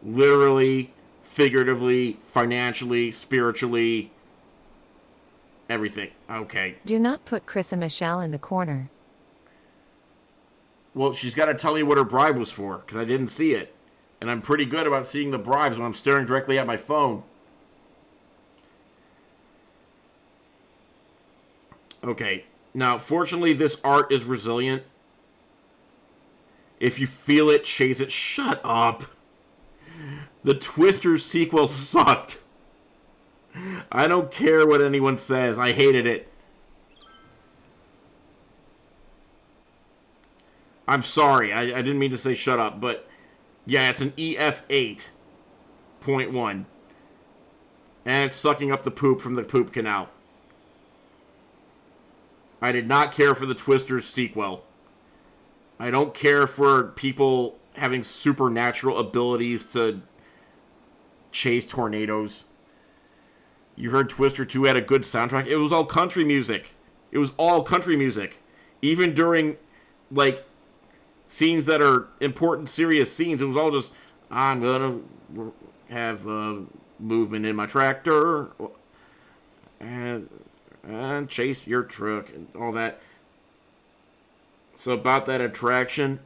Literally, figuratively, financially, spiritually, everything. Okay. Do not put Chris and Michelle in the corner. Well, she's got to tell me what her bribe was for, because I didn't see it. And I'm pretty good about seeing the bribes when I'm staring directly at my phone. Okay. Now, fortunately, this art is resilient. If you feel it, chase it. Shut up. The Twisters sequel sucked. I don't care what anyone says. I hated it. I'm sorry. I didn't mean to say shut up, but yeah, it's an EF 8.1. And it's sucking up the poop from the poop canal. I did not care for the Twisters sequel. I don't care for people having supernatural abilities to chase tornadoes. You heard Twister 2 had a good soundtrack. It was all country music. It was all country music. Even during, like, scenes that are important, serious scenes, it was all just, I'm gonna have movement in my tractor and chase your truck and all that. So about that attraction,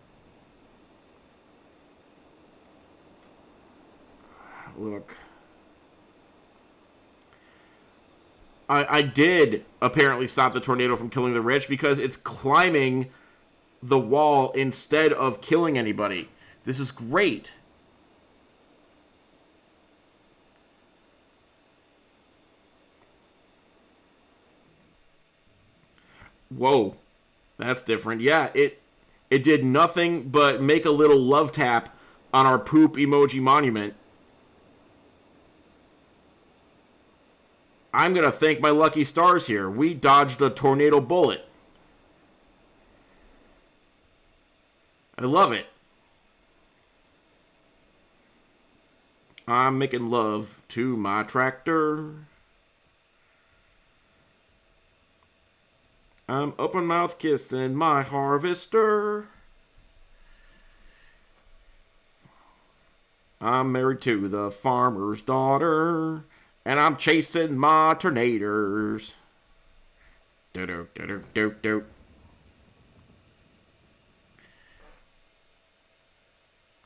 look, I did apparently stop the tornado from killing the rich because it's climbing the wall instead of killing anybody. This is great. Whoa, that's different. Yeah, it did nothing but make a little love tap on our poop emoji monument. I'm going to thank my lucky stars here. We dodged a tornado bullet. I love it. I'm making love to my tractor. I'm open mouth kissing my harvester. I'm married to the farmer's daughter. And I'm chasing my tornadoes. Do-do, do-do, do-do.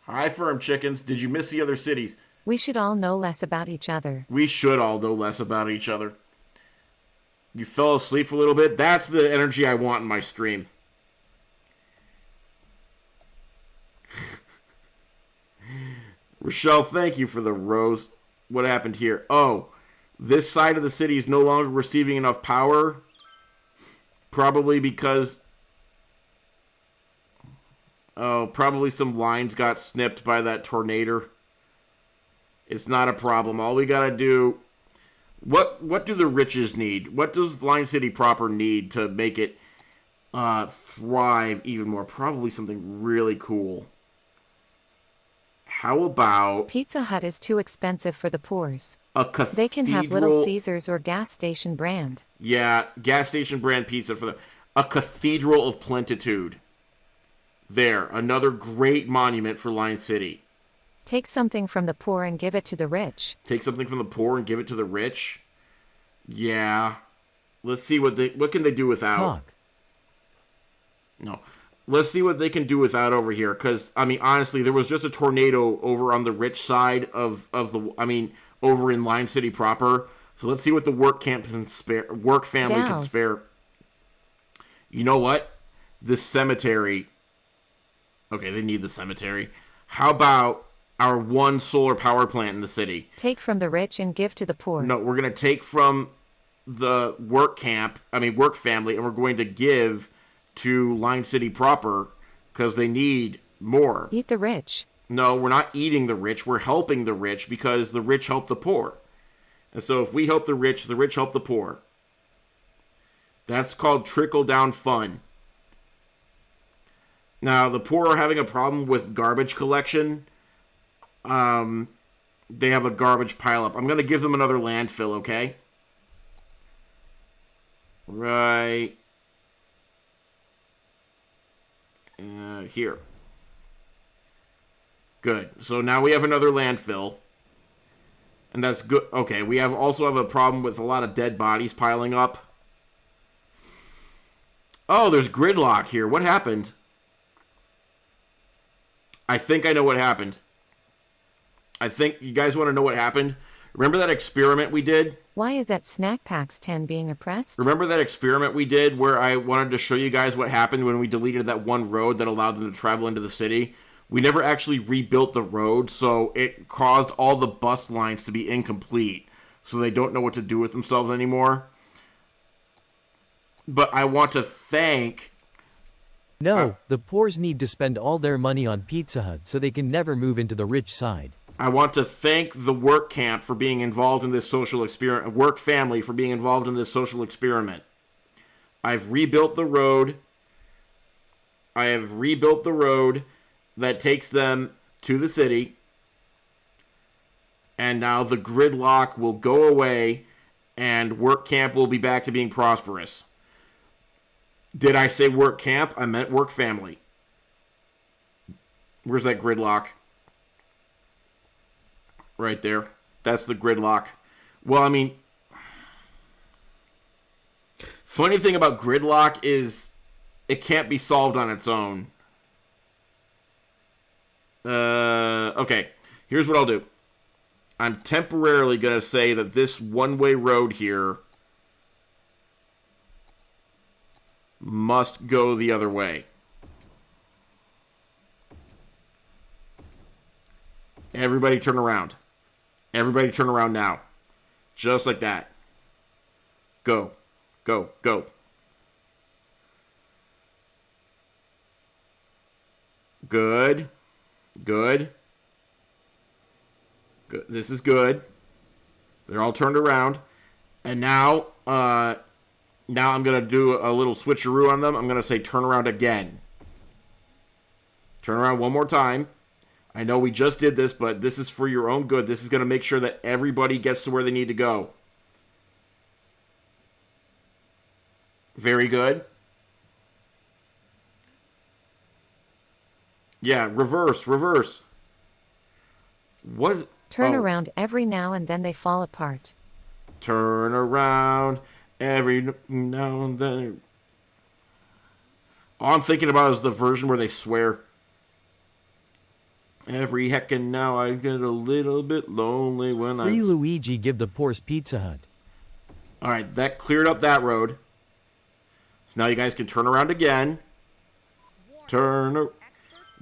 Hi, firm chickens. Did you miss the other cities? We should all know less about each other. We should all know less about each other. You fell asleep for a little bit? That's the energy I want in my stream. Rochelle, thank you for the rose. What happened here? Oh, this side of the city is no longer receiving enough power. Probably because... Oh, probably some lines got snipped by that tornado. It's not a problem. All we gotta do... What do the riches need? What does Line City proper need to make it thrive even more? Probably something really cool. How about... Pizza Hut is too expensive for the poors. A cathedral... They can have Little Caesars or gas station brand. Yeah, gas station brand pizza for them. A Cathedral of Plentitude. There, another great monument for Lion City. Take something from the poor and give it to the rich. Take something from the poor and give it to the rich? Yeah. Let's see what can they do without. Talk. No. Let's see what they can do without over here. Because, I mean, honestly, there was just a tornado over on the rich side of the... I mean, over in Lion City proper. So let's see what the work camp can spare. Work family can spare. You know what? The cemetery... Okay, they need the cemetery. How about our one solar power plant in the city? Take from the rich and give to the poor. No, we're going to take from the work family, and we're going to give to Line City proper because they need more. Eat the rich. No, we're not eating the rich. We're helping the rich because the rich help the poor. And so if we help the rich help the poor. That's called trickle-down fun. Now, the poor are having a problem with garbage collection. They have a garbage pileup. I'm going to give them another landfill, okay? Right. Here. Good. So now we have another landfill. And that's good. Okay, we also have a problem with a lot of dead bodies piling up. Oh, there's gridlock here. What happened? I think I know what happened. I think you guys want to know what happened? Remember that experiment we did? Why is that Snack Packs 10 being oppressed? Remember that experiment we did where I wanted to show you guys what happened when we deleted that one road that allowed them to travel into the city? We never actually rebuilt the road, so it caused all the bus lines to be incomplete. So they don't know what to do with themselves anymore. But I want to thank... No, the poors need to spend all their money on Pizza Hut so they can never move into the rich side. I want to thank the work camp for being involved in this social experiment, work family for being involved in this social experiment. I've rebuilt the road. I have rebuilt the road that takes them to the city. And now the gridlock will go away and work camp will be back to being prosperous. Did I say work camp? I meant work family. Where's that gridlock? Right there. That's the gridlock. Well, I mean, funny thing about gridlock is it can't be solved on its own. Okay, here's what I'll do. I'm temporarily going to say that this one-way road here must go the other way. Everybody turn around. Everybody turn around now. Just like that. Go. Go. Go. Good. Good. Good. This is good. They're all turned around. And now I'm going to do a little switcheroo on them. I'm going to say turn around again. Turn around one more time. I know we just did this, but this is for your own good. This is going to make sure that everybody gets to where they need to go. Very good. Yeah, reverse, reverse. What? Turn around every now and then they fall apart. Turn around every now and then. All I'm thinking about is the version where they swear. Every heckin' now I get a little bit lonely when Free I... Luigi give the Poor's Pizza Hut. Alright, that cleared up that road. So now you guys can turn around again.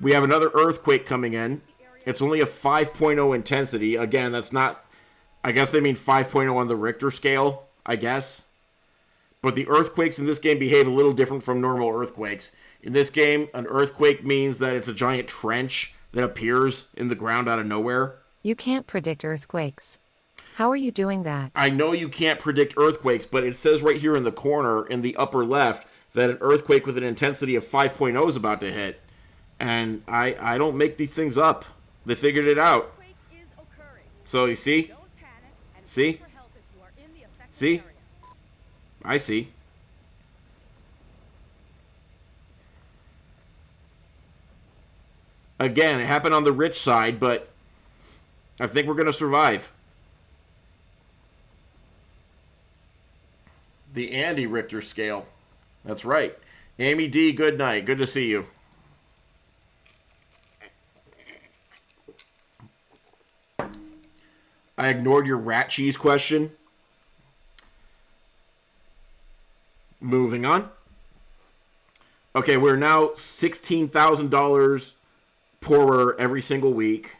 We have another earthquake coming in. It's only a 5.0 intensity. Again, that's not... I guess they mean 5.0 on the Richter scale, I guess. But the earthquakes in this game behave a little different from normal earthquakes. In this game, an earthquake means that it's a giant trench that appears in the ground out of nowhere. You can't predict earthquakes. How are you doing that? I know you can't predict earthquakes, but it says right here in the corner, in the upper left, that an earthquake with an intensity of 5.0 is about to hit. And I don't make these things up. They figured it out. Earthquake is occurring. So you see? Don't panic and See? call for help if you are in the affected See? area. I see. Again, it happened on the rich side, but I think we're going to survive. The Andy Richter scale. That's right. Amy D, good night. Good to see you. I ignored your rat cheese question. Moving on. Okay, we're now $16,000 poorer every single week.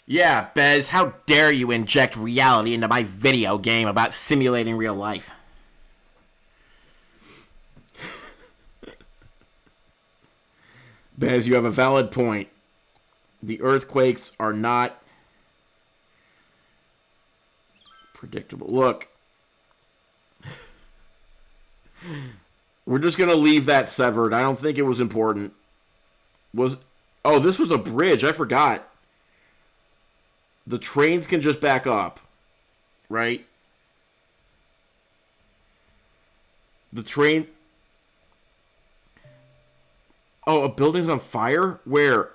Yeah, Bez, how dare you inject reality into my video game about simulating real life? Bez, you have a valid point. The earthquakes are not predictable. Look. We're just going to leave that severed. I don't think it was important. Oh, this was a bridge. I forgot. The trains can just back up. Right? The train... Oh, a building's on fire? Where?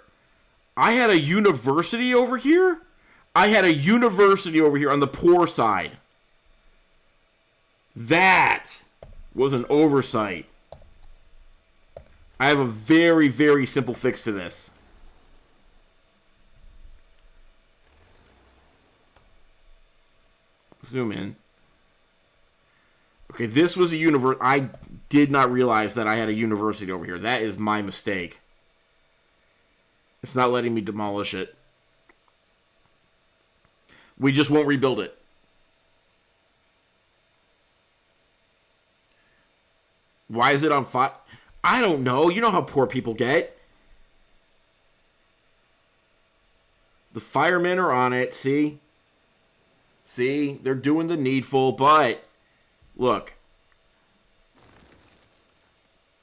I had a university over here? I had a university over here on the poor side. That was an oversight. I have a very, very simple fix to this. Zoom in. Okay, this was a university. I did not realize that I had a university over here. That is my mistake. It's not letting me demolish it. We just won't rebuild it. Why is it on fire? I don't know. You know how poor people get. The firemen are on it. See? See? They're doing the needful, but... Look.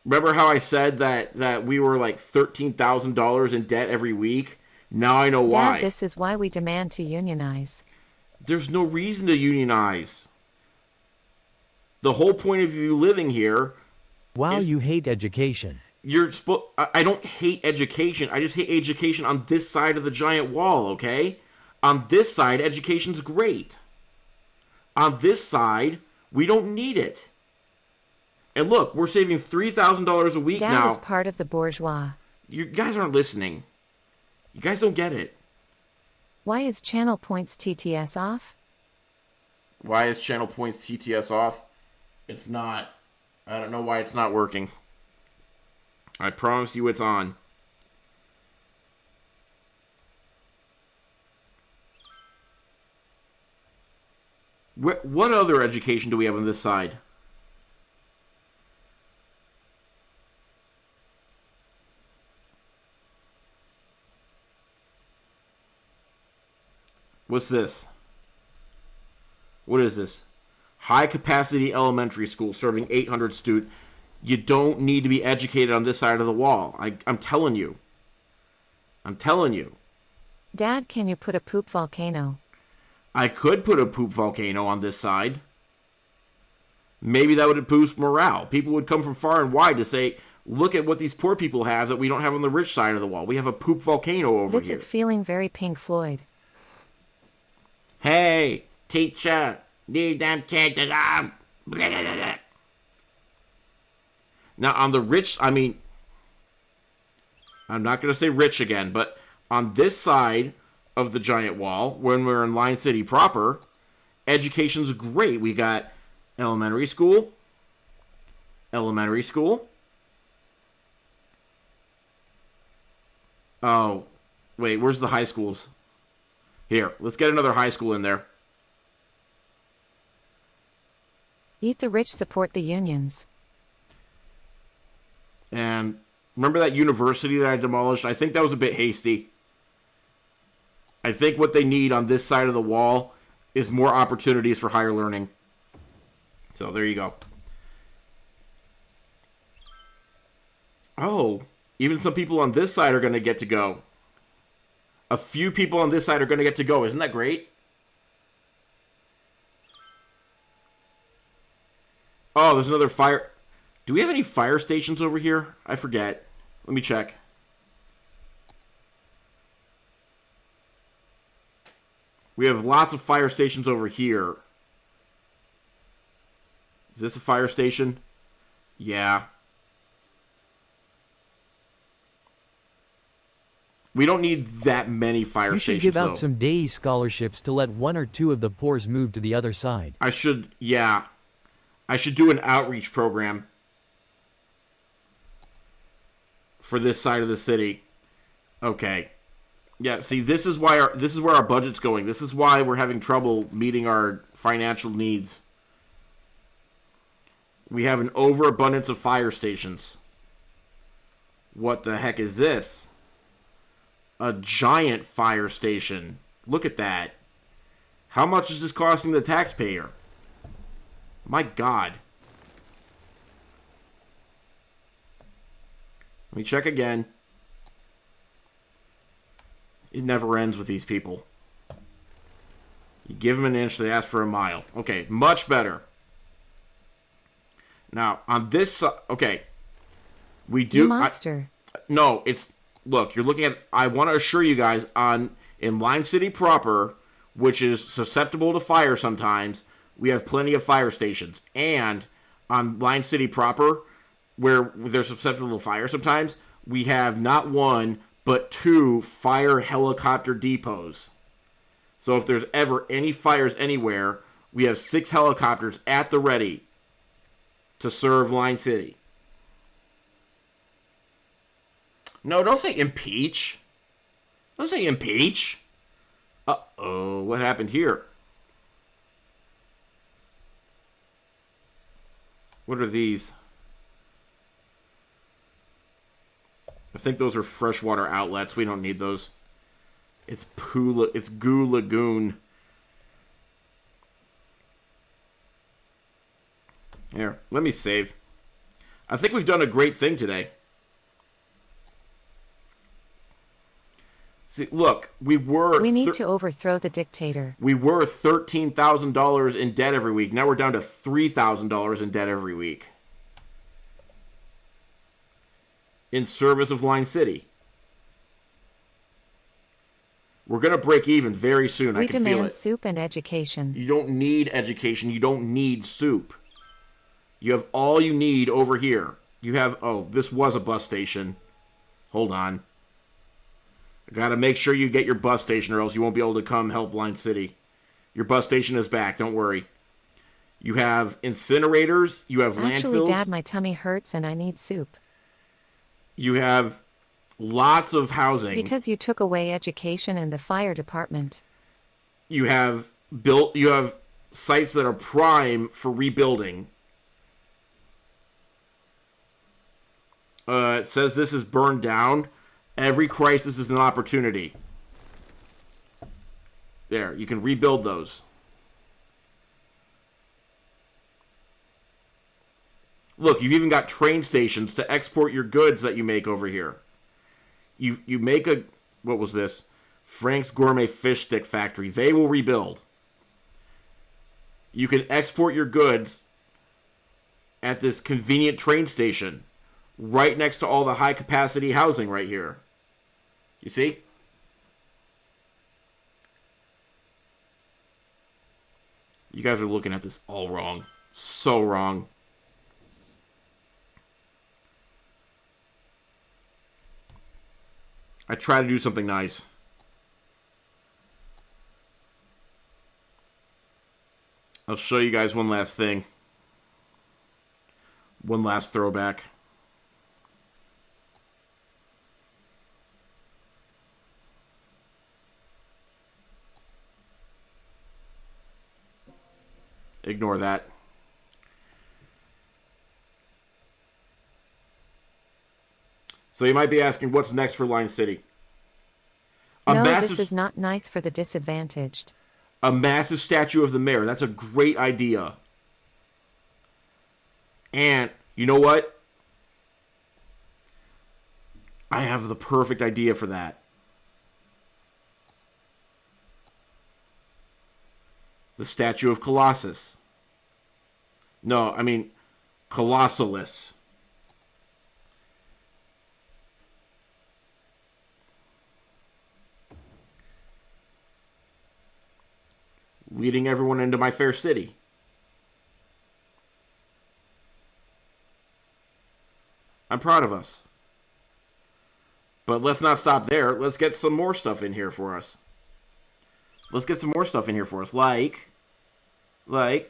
Remember how I said that we were like $13,000 in debt every week? Now I know why. Dad, this is why we demand to unionize. There's no reason to unionize. The whole point of you living here... Wow, you hate education. I don't hate education. I just hate education on this side of the giant wall, okay? On this side, education's great. On this side, we don't need it. And look, we're saving $3,000 a week now. Dad is part of the bourgeois. You guys aren't listening. You guys don't get it. Why is channel points TTS off? Why is channel points TTS off? It's not. I don't know why it's not working. I promise you it's on. What other education do we have on this side? What's this? What is this? High capacity elementary school serving 800 students. You don't need to be educated on this side of the wall. I'm telling you. I'm telling you. Dad, can you put a poop volcano? I could put a poop volcano on this side. Maybe that would boost morale. People would come from far and wide to say, look at what these poor people have that we don't have on the rich side of the wall. We have a poop volcano over here. This is feeling very Pink Floyd. Hey, teacher, need them kids to Now, on the rich, I mean, I'm not going to say rich again, but on this side of the giant wall, when we're in Line City proper, education's great. We got elementary school. Oh, wait, where's the high schools? Here, let's get another high school in there. Eat the rich, support the unions. And remember that university that I demolished? I think that was a bit hasty. I think what they need on this side of the wall is more opportunities for higher learning. So there you go. Oh, even some people on this side are going to get to go. A few people on this side are going to get to go. Isn't that great? Oh, there's another fire. Do we have any fire stations over here? I forget. Let me check. We have lots of fire stations over here. Is this a fire station? Yeah. We don't need that many fire stations, You should give out though. some day scholarships to let 1 or 2 of the poors move to the other side. I should, yeah. I should do an outreach program for this side of the city. Okay. Yeah, see, this is where our budget's going. This is why we're having trouble meeting our financial needs. We have an overabundance of fire stations. What the heck is this? A giant fire station. Look at that. How much is this costing the taxpayer? My God. Let me check again. It never ends with these people. You give them an inch, they ask for a mile. Okay, much better. Now, on this side, okay. We do... You monster. No, it's... Look, you're looking at... I want to assure you guys, in Line City proper, which is susceptible to fire sometimes, we have plenty of fire stations. And on Line City proper, where they're susceptible to fire sometimes, we have not 1, but 2 fire helicopter depots. So if there's ever any fires anywhere, we have 6 helicopters at the ready to serve Line City. No, don't say impeach. Don't say impeach. Uh-oh, what happened here? What are these? I think those are freshwater outlets. We don't need those. It's Goo Lagoon. Here, let me save. I think we've done a great thing today. See, look, we need to overthrow the dictator. We were $13,000 in debt every week. Now we're down to $3,000 in debt every week. In service of Line City. We're going to break even very soon. I can feel it. We demand soup and education. You don't need education. You don't need soup. You have all you need over here. You have... Oh, this was a bus station. Hold on. I gotta make sure you get your bus station or else you won't be able to come help Line City. Your bus station is back. Don't worry. You have incinerators. You have landfills. Actually, Dad, my tummy hurts and I need soup. You have lots of housing. Because you took away education and the fire department. You have sites that are prime for rebuilding. It says this is burned down. Every crisis is an opportunity. There, you can rebuild those. Look, you've even got train stations to export your goods that you make over here. You make a... What was this? Frank's Gourmet Fish Stick Factory. They will rebuild. You can export your goods at this convenient train station right next to all the high-capacity housing right here. You see? You guys are looking at this all wrong. So wrong. I try to do something nice. I'll show you guys one last thing. One last throwback. Ignore that. So you might be asking, what's next for Line City? No, this is not nice for the disadvantaged. A massive statue of the mayor. That's a great idea. And you know what? I have the perfect idea for that. The statue of Colossus. No, I mean Colossalus. Leading everyone into my fair city. I'm proud of us. But let's not stop there. Let's get some more stuff in here for us. Let's get some more stuff in here for us. Like a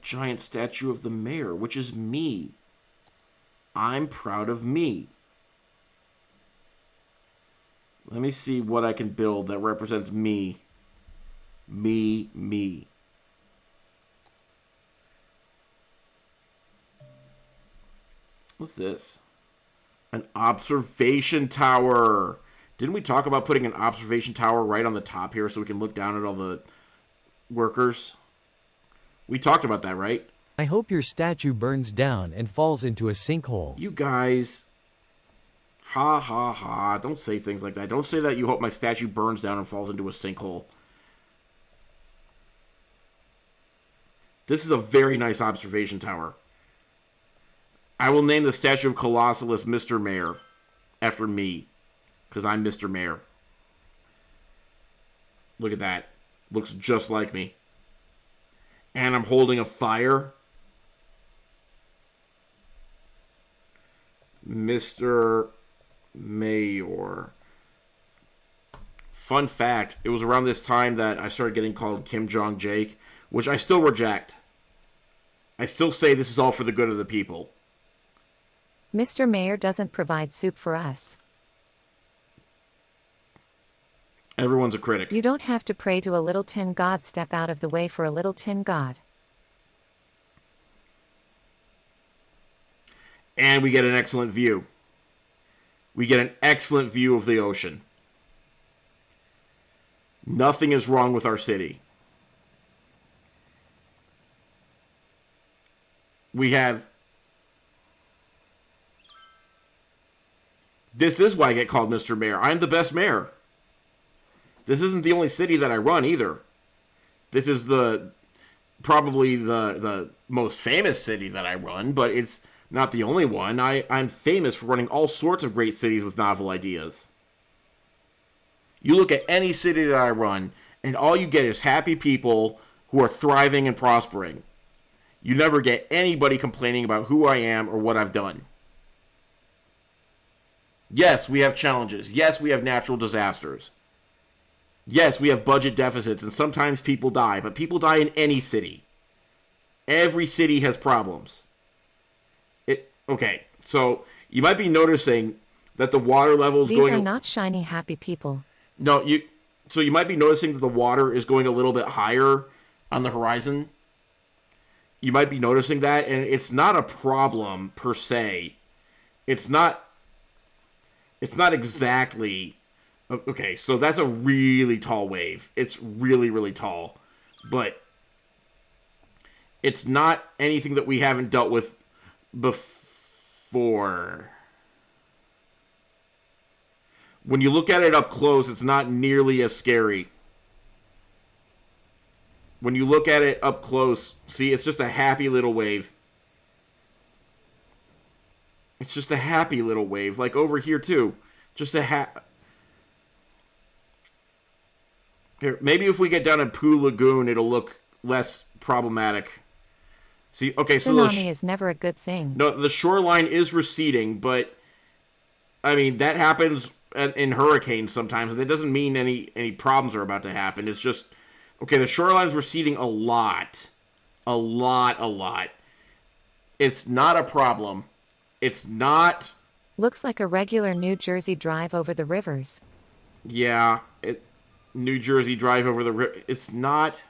giant statue of the mayor, which is me. I'm proud of me. Let me see what I can build that represents me. Me. What's this? An observation tower. Didn't we talk about putting an observation tower right on the top here so we can look down at all the workers? We talked about that, right? I hope your statue burns down and falls into a sinkhole. You guys... Ha ha ha. Don't say things like that. Don't say that you hope my statue burns down and falls into a sinkhole. This is a very nice observation tower. I will name the statue of Colossalus Mr. Mayor after me. Because I'm Mr. Mayor. Look at that. Looks just like me. And I'm holding a fire. Mr. Mayor. Fun fact, it was around this time that I started getting called Kim Jong Jake, which I still reject. I still say this is all for the good of the people. Mr. Mayor doesn't provide soup for us. Everyone's a critic. You don't have to pray to a little tin god. Step out of the way for a little tin god. And we get an excellent view. We get an excellent view of the ocean. Nothing is wrong with our city. We have... This is why I get called Mr. Mayor. I'm the best mayor. This isn't the only city that I run either. This is probably the most famous city that I run, but it's not the only one. I'm famous for running all sorts of great cities with novel ideas. You look at any city that I run, and all you get is happy people who are thriving and prospering. You never get anybody complaining about who I am or what I've done. Yes, we have challenges. Yes, we have natural disasters. Yes, we have budget deficits, and sometimes people die, but people die in any city. Every city has problems. Okay, so you might be noticing that the water level is going... These are not shiny, happy people. No, so you might be noticing that the water is going a little bit higher on the horizon. You might be noticing that, and it's not a problem per se. It's not exactly... Okay, so that's a really tall wave. It's really, really tall. But it's not anything that we haven't dealt with before. When you look at it up close, it's not nearly as scary. When you look at it up close, see, it's just a happy little wave. It's just a happy little wave. Like over here, too. Just a Here, maybe if we get down at Poo Lagoon, it'll look less problematic. See, okay, so Tsunami is never a good thing. no, the shoreline is receding, but I mean that happens in hurricanes sometimes. That doesn't mean any problems are about to happen. It's just okay. The shoreline's receding a lot. It's not a problem. It's not. Looks like a regular New Jersey drive over the rivers. Yeah, New Jersey drive over the river. It's not.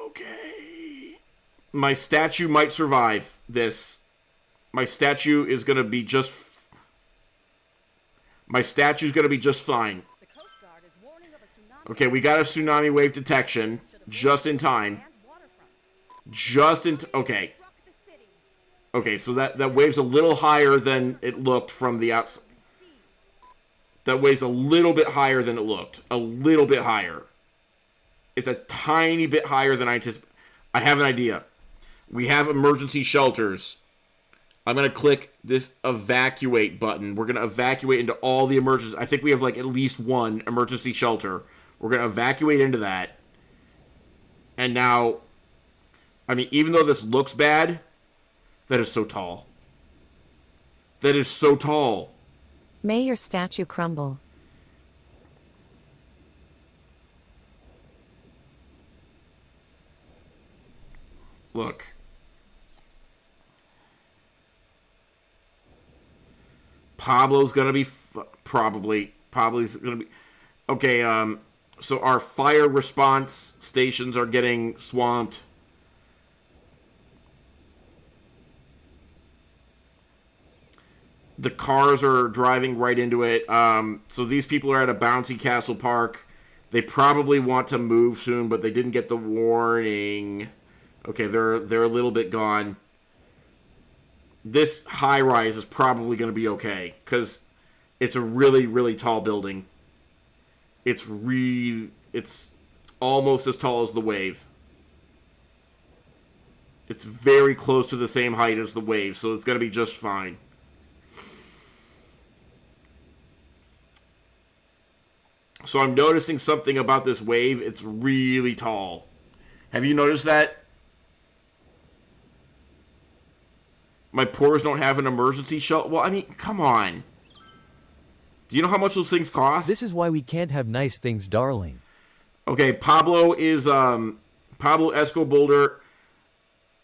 Okay. My statue might survive this. My statue is going to be just. My statue's going to be just fine. The Coast Guard is warning of a tsunami. Okay, we got a tsunami wave detection just in time. And waterfronts. Okay. Struck the city. Okay, so that wave's a little higher than it looked from the outside. That wave's a little bit higher than it looked. A little bit higher. It's a tiny bit higher than I anticipated. I have an idea. We have emergency shelters. I'm going to click this evacuate button. We're going to evacuate into all the emergencies. I think we have like at least one emergency shelter. We're going to evacuate into that. And now, I mean, even though this looks bad, that is so tall. That is so tall. May your statue crumble. Look. Pablo's gonna be probably's gonna be okay. So our fire response stations are getting swamped. The cars are driving right into it. So these people are at a bouncy castle park. They probably want to move soon, but they didn't get the warning. Okay, they're a little bit gone. This high rise is probably going to be okay because it's a really, really tall building. It's almost as tall as the wave. It's very close to the same height as the wave, so it's going to be just fine. So I'm noticing something about this wave. It's really tall. Have you noticed that? My pores don't have an emergency shelter. Well, I mean, come on. Do you know how much those things cost? This is why we can't have nice things, darling. Okay, Pablo Escoboulder.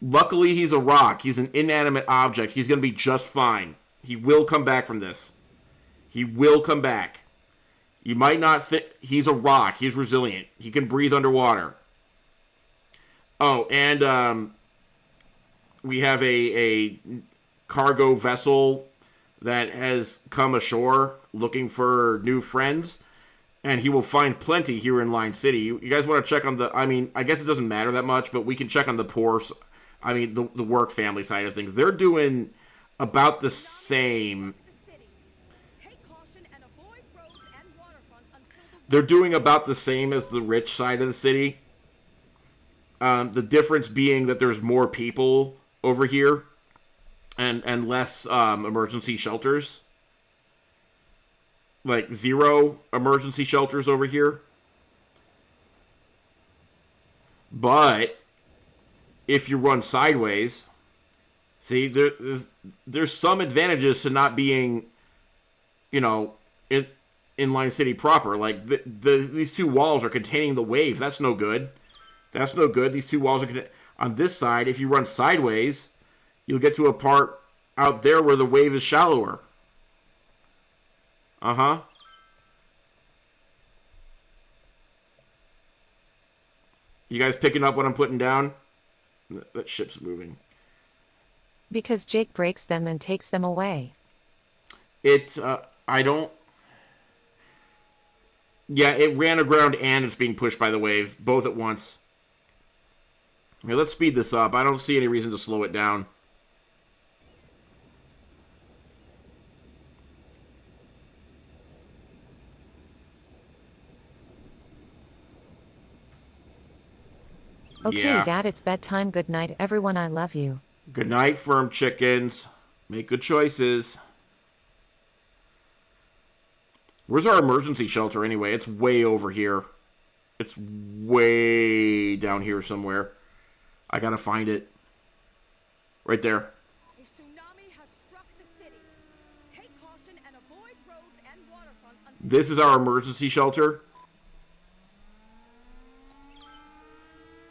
Luckily, he's a rock. He's an inanimate object. He's going to be just fine. He will come back from this. He will come back. You might not think... He's a rock. He's resilient. He can breathe underwater. Oh, and we have a cargo vessel that has come ashore looking for new friends. And he will find plenty here in Line City. You guys want to check on the... I mean, I guess it doesn't matter that much, but we can check on the poor... I mean, the work family side of things. They're doing about the same... They're doing about the same as the rich side of the city. The difference being that there's more people over here and less emergency shelters. Like 0 emergency shelters over here. But if you run sideways, see, there's some advantages to not being, you know, in Line City proper. Like, these 2 walls are containing the wave. That's no good. That's no good. These 2 walls are... On this side, if you run sideways, you'll get to a part out there where the wave is shallower. Uh-huh. You guys picking up what I'm putting down? That ship's moving. Because Jake breaks them and takes them away. I don't... Yeah, it ran aground and it's being pushed by the wave, both at once. Okay, let's speed this up. I don't see any reason to slow it down. Okay, Yeah. Dad, it's bedtime. Good night, everyone. I love you. Good night, firm chickens. Make good choices. Where's our emergency shelter anyway? It's way over here. It's way down here somewhere. I gotta find it. Right there. A tsunami has struck the city. Take caution and avoid roads and waterfronts until This is our emergency shelter.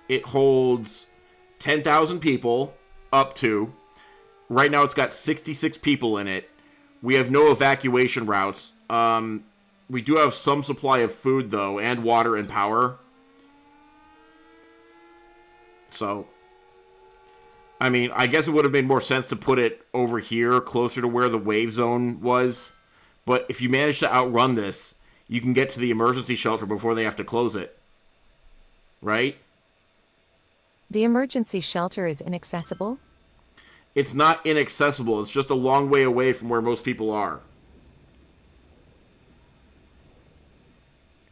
It holds 10,000 people, up to. Right now it's got 66 people in it. We have no evacuation routes. We do have some supply of food, though, and water and power. So, I mean, I guess it would have made more sense to put it over here, closer to where the wave zone was. But if you manage to outrun this, you can get to the emergency shelter before they have to close it. Right? The emergency shelter is inaccessible? It's not inaccessible. It's just a long way away from where most people are.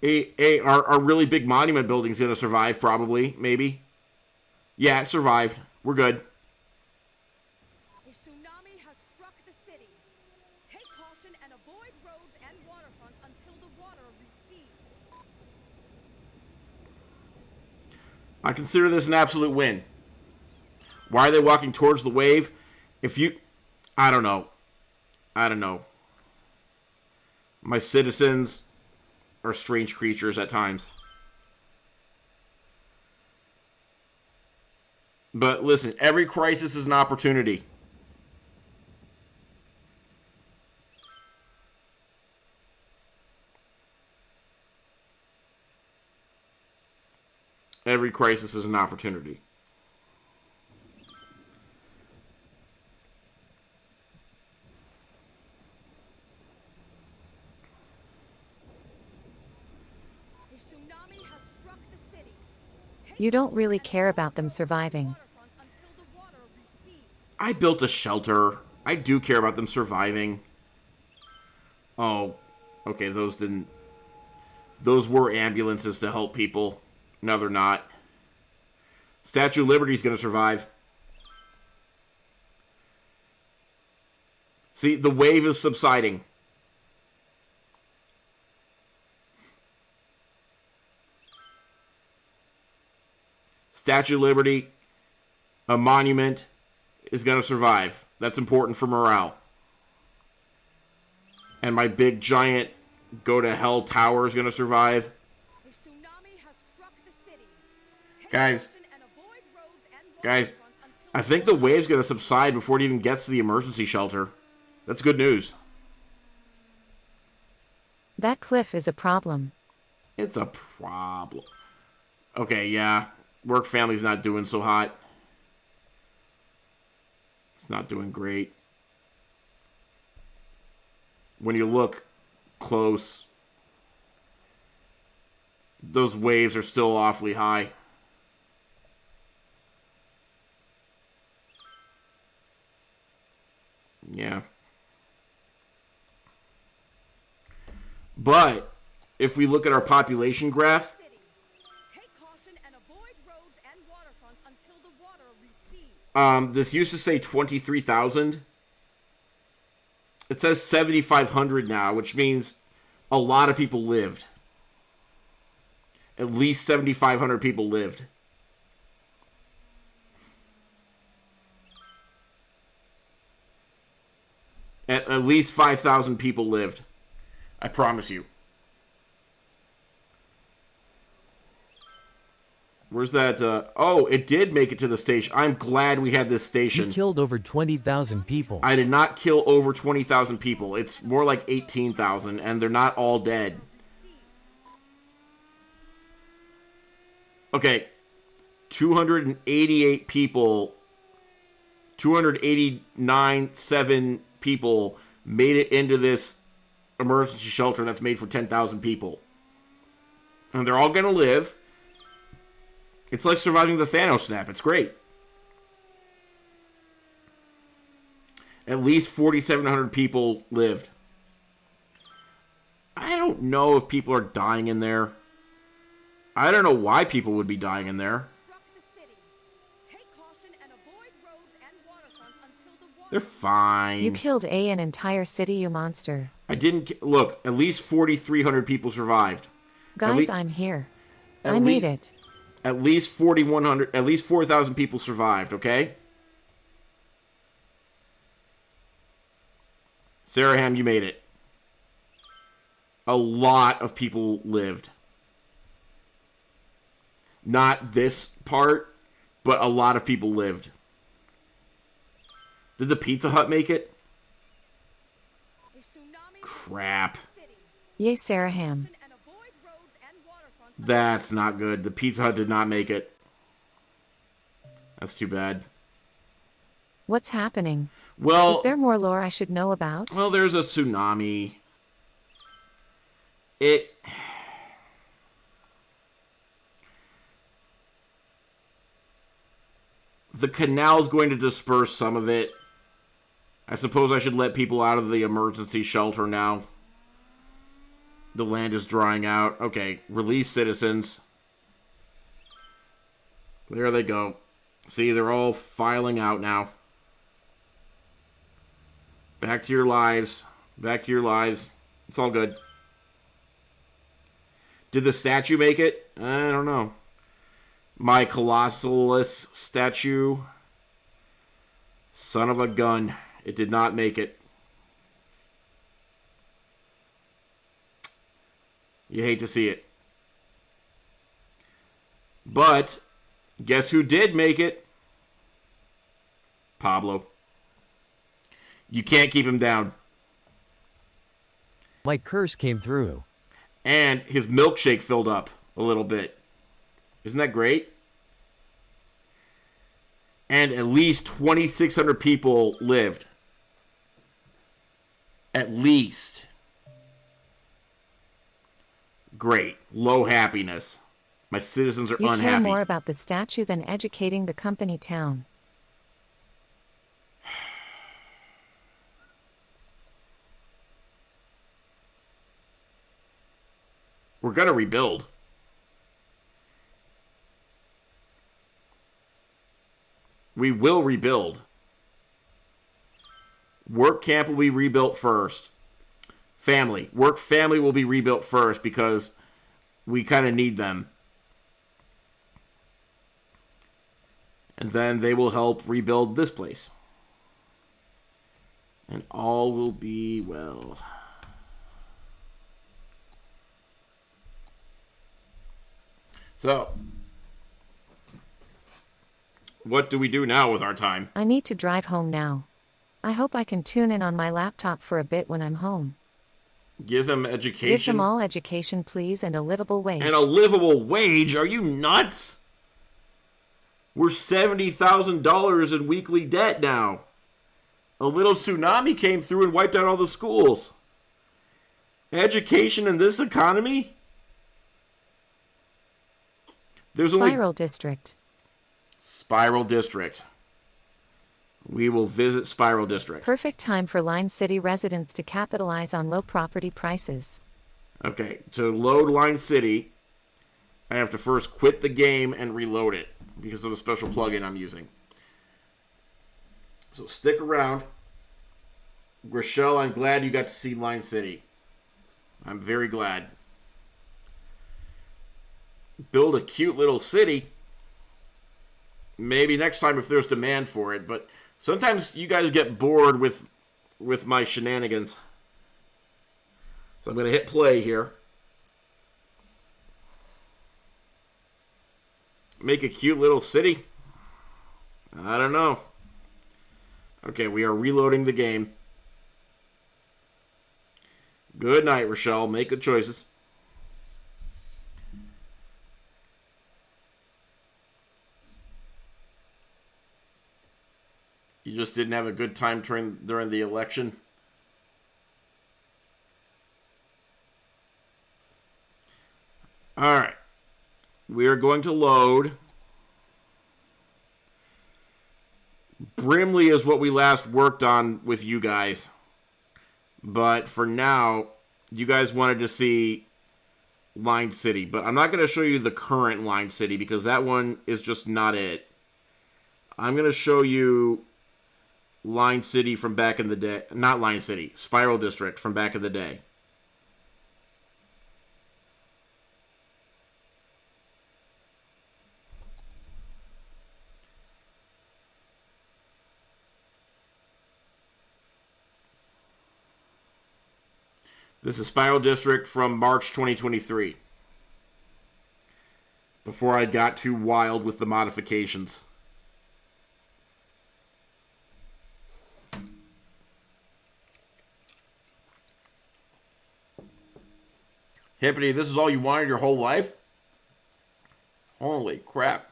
Our really big monument building's going to survive, probably. Maybe. Yeah, it survived. We're good. a tsunami has struck the city. Take caution and avoid roads and waterfronts until the water recedes. I consider this an absolute win. Why are they walking towards the wave? I don't know. My citizens are strange creatures at times. But listen, every crisis is an opportunity. Every crisis is an opportunity. A tsunami has struck the city. Take You don't really caution care and about them avoid surviving. waterfronts until the water recedes. I built a shelter. I do care about them surviving. Oh, okay, those didn't... Those were ambulances to help people. No, they're not. Statue of Liberty's gonna survive. See, the wave is subsiding. Statue of Liberty, a monument, is gonna survive. That's important for morale. And my big giant go to hell tower is gonna survive. A tsunami has struck the city. Take Guys. caution and avoid roads and Guys, waterfronts until I think the wave's gonna subside before it even gets to the emergency shelter. That's good news. That cliff is a problem. It's a problem. Okay, yeah. Work family's not doing so hot. It's not doing great. When you look close, those waves are still awfully high. Yeah. But if we look at our population graph, city. Take caution and avoid roads and waterfronts until the water recedes. this used to say 23,000. It says 7,500 now, which means a lot of people lived. At least 7,500 people lived. At least 5,000 people lived. I promise you. Where's that? Oh, it did make it to the station. I'm glad we had this You station. killed over 20,000 people. I did not kill over 20,000 people. It's more like 18,000, and they're not all dead. Okay, 288 people, 289,7 people made it into this emergency shelter that's made for 10,000 people. And they're all going to live. It's like surviving the Thanos snap. It's great. At least 4,700 people lived. I don't know if people are dying in there. I don't know why people would be dying in there. Struck the city. Take caution and avoid roads and waterfronts until the water They're fine. You killed an entire city, you monster. I didn't... Look, at least 4,300 people survived. Guys, le- I'm here. I made it. At least 4,100, at least 4,000 people survived, okay? Saraham, you made it. A lot of people lived. Not this part, but a lot of people lived. Did the Pizza Hut make it? Crap. Yay, Saraham. That's not good. The Pizza Hut did not make it. That's too bad. What's happening? Well, is there more lore I should know about? Well, there's a tsunami. The canal's going to disperse some of it. I suppose I should let people out of the emergency shelter now. The land is drying out. Okay, release citizens. There they go. See, they're all filing out now. Back to your lives. Back to your lives. It's all good. Did the statue make it? I don't know. My Colossalus statue. Son of a gun. It did not make it. You hate to see it. But, guess who did make it? Pablo. You can't keep him down. My curse came through. And his milkshake filled up a little bit. Isn't that great? And at least 2,600 people lived. At least. Great. Low happiness. My citizens are you unhappy. You care more about the statue than educating the company town. We're going to rebuild. We will rebuild. Work camp will be rebuilt first. Family. Work family will be rebuilt first because we kind of need them. And then they will help rebuild this place. And all will be well. So, what do we do now with our time? I need to drive home now. I hope I can tune in on my laptop for a bit when I'm home. Give them education? Give them all education, please, and a livable wage. And a livable wage? Are you nuts? We're $70,000 in weekly debt now. A little tsunami came through and wiped out all the schools. Education in this economy? There's Spiral District. Spiral District. We will visit Spiral District. Perfect time for Line City residents to capitalize on low property prices. Okay, to load Line City, I have to first quit the game and reload it because of a special plugin I'm using. So stick around. Rochelle, I'm glad you got to see Line City. I'm very glad. Build a cute little city. Maybe next time if there's demand for it, but sometimes you guys get bored with my shenanigans. So I'm going to hit play here. Make a cute little city? I don't know. Okay, we are reloading the game. Good night, Rochelle. Make good choices. You just didn't have a good time during the election? All right. We are going to load. Brimley is what we last worked on with you guys. But for now, you guys wanted to see Line City. But I'm not going to show you the current Line City because that one is just not it. I'm going to show you Line City from back in the day. Not Line City. Spiral District from back in the day. This is Spiral District from March 2023. Before I got too wild with the modifications. Hippity, this is all you wanted your whole life? Holy crap.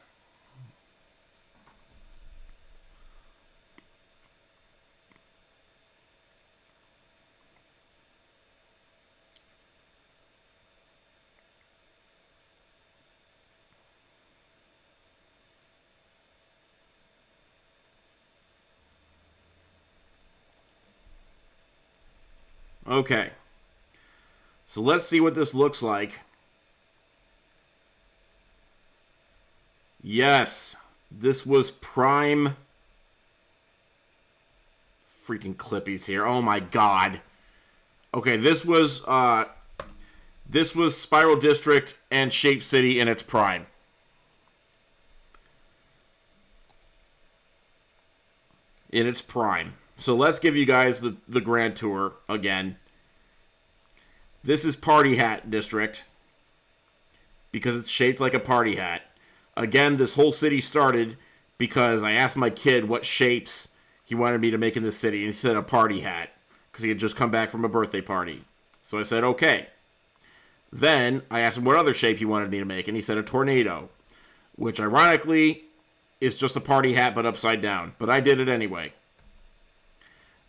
Okay. So let's see what this looks like. Yes. This was prime. Freaking Clippies here. Oh my god. Okay, this was Spiral District and Shape City in its prime. In its prime. So let's give you guys the grand tour again. This is Party Hat District. Because it's shaped like a party hat. Again, this whole city started because I asked my kid what shapes he wanted me to make in this city. And he said a party hat. Because he had just come back from a birthday party. So I said, okay. Then I asked him what other shape he wanted me to make. And he said a tornado. Which ironically is just a party hat but upside down. But I did it anyway.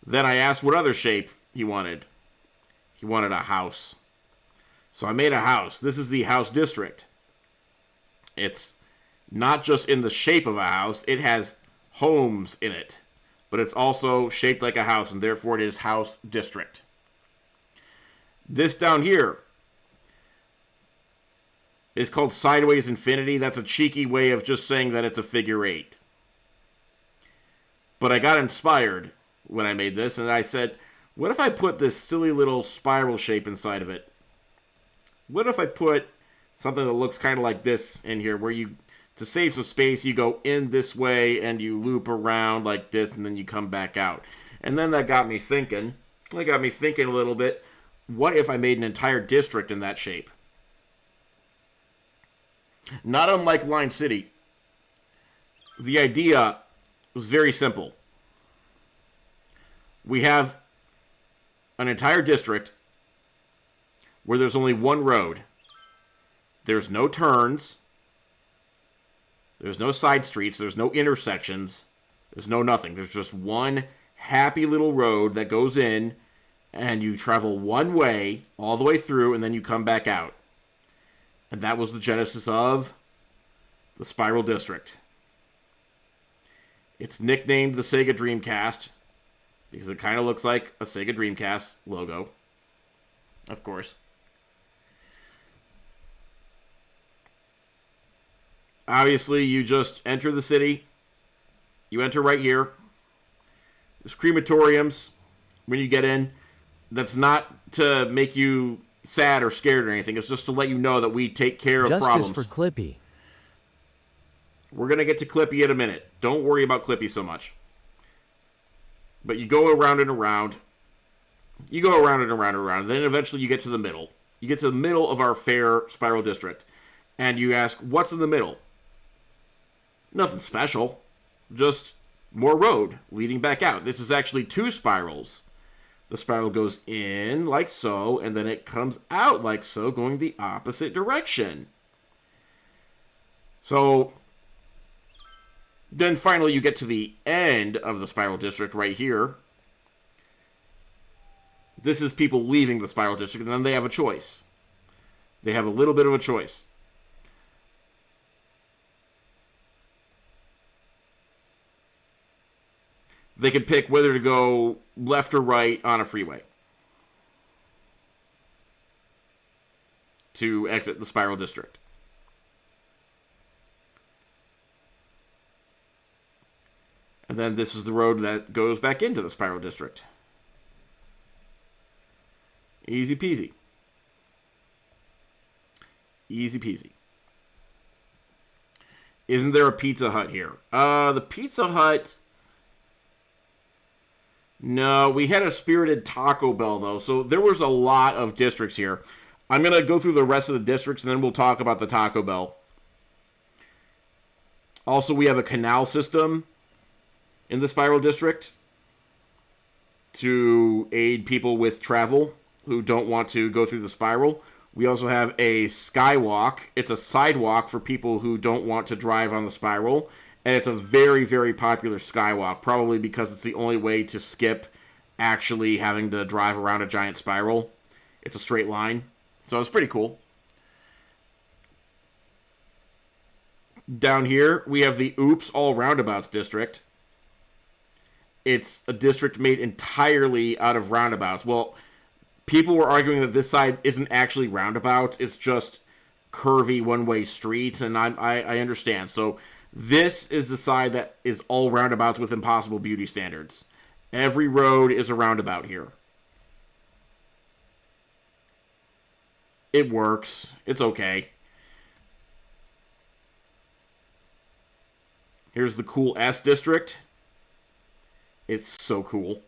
Then I asked what other shape he wanted. He wanted a house. So I made a house. This is the house district. It's not just in the shape of a house. It has homes in it. But it's also shaped like a house, and therefore it is house district. This down here is called Sideways Infinity. That's a cheeky way of just saying that it's a figure eight. But I got inspired when I made this, and I said, what if I put this silly little spiral shape inside of it? What if I put something that looks kind of like this in here, where you, to save some space, you go in this way, and you loop around like this, and then you come back out. And then that got me thinking. That got me thinking a little bit, what if I made an entire district in that shape? Not unlike Line City. The idea was very simple. We have an entire district where there's only one road. There's no turns. There's no side streets. There's no intersections. There's no nothing. There's just one happy little road that goes in, and you travel one way all the way through, and then you come back out. And that was the genesis of the Spiral District. It's nicknamed the Sega Dreamcast because it kind of looks like a Sega Dreamcast logo. Of course. Obviously, you just enter the city. You enter right here. There's crematoriums when you get in. That's not to make you sad or scared or anything. It's just to let you know that we take care of problems. Justice for Clippy. We're going to get to Clippy in a minute. Don't worry about Clippy so much. But you go around and around. You go around and around and around. And then eventually you get to the middle. You get to the middle of our fair Spiral District. And you ask, what's in the middle? Nothing special. Just more road leading back out. This is actually two spirals. The spiral goes in like so, and then it comes out like so, going the opposite direction. So then finally you get to the end of the Spiral District right here. This is people leaving the Spiral District, and then they have a choice. They have a little bit of a choice. They can pick whether to go left or right on a freeway to exit the Spiral District. And then this is the road that goes back into the Spiral District. Easy peasy. Easy peasy. Isn't there a Pizza Hut here? The Pizza Hut No, we had a spirited Taco Bell, though. So there was a lot of districts here. I'm going to go through the rest of the districts, and then we'll talk about the Taco Bell. Also, we have a canal system in the Spiral District to aid people with travel who don't want to go through the spiral. We also have a skywalk. It's a sidewalk for people who don't want to drive on the spiral. And it's a very, very popular skywalk, probably because it's the only way to skip actually having to drive around a giant spiral. It's a straight line. So it's pretty cool. Down here, we have the Oops All Roundabouts District. It's a district made entirely out of roundabouts. Well, people were arguing that this side isn't actually roundabouts. It's just curvy one-way streets, and I understand. So this is the side that is all roundabouts with impossible beauty standards. Every road is a roundabout here. It works. It's okay. Here's the cool S district. It's so cool.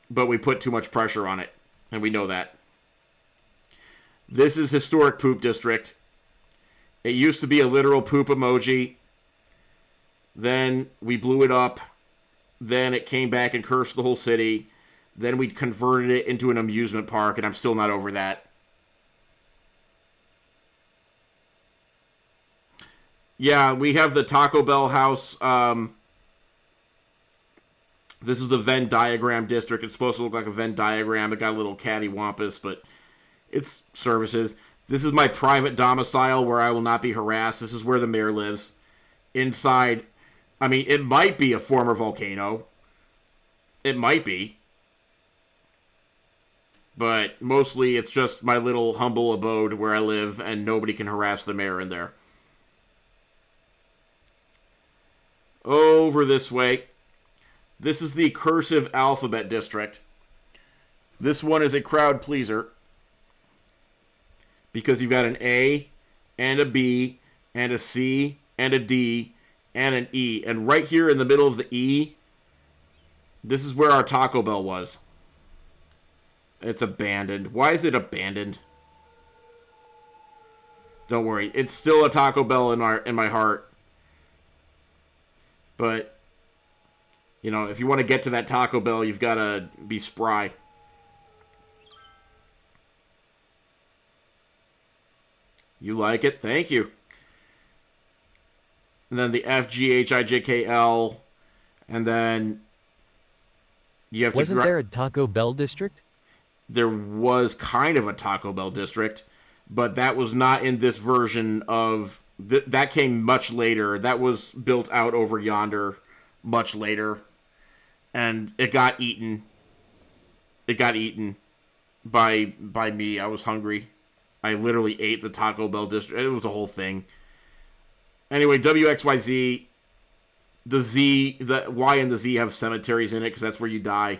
But we put too much pressure on it, and we know that. This is Historic Poop District. It used to be a literal poop emoji. Then we blew it up. Then it came back and cursed the whole city. Then we converted it into an amusement park, and I'm still not over that. Yeah, we have the Taco Bell house. This is the Venn diagram district. It's supposed to look like a Venn diagram. It got a little cattywampus, but it's services. This is my private domicile where I will not be harassed. This is where the mayor lives. Inside, I mean, it might be a former volcano. It might be. But mostly it's just my little humble abode where I live, and nobody can harass the mayor in there. Over this way. This is the Cursive Alphabet District. This one is a crowd pleaser. Because you've got an A, and a B, and a C, and a D, and an E. And right here in the middle of the E, this is where our Taco Bell was. It's abandoned. Why is it abandoned? Don't worry. It's still a Taco Bell in my heart. But, you know, if you want to get to that Taco Bell, you've got to be spry. You like it? Thank you. And then the FGHIJKL. And then you have Wasn't there a Taco Bell district? There was kind of a Taco Bell district, but that was not in this version of... that came much later. That was built out over yonder much later. And it got eaten. It got eaten by me. I was hungry. I literally ate the Taco Bell district. It was a whole thing. Anyway, WXYZ, the Y and the Z have cemeteries in it because that's where you die.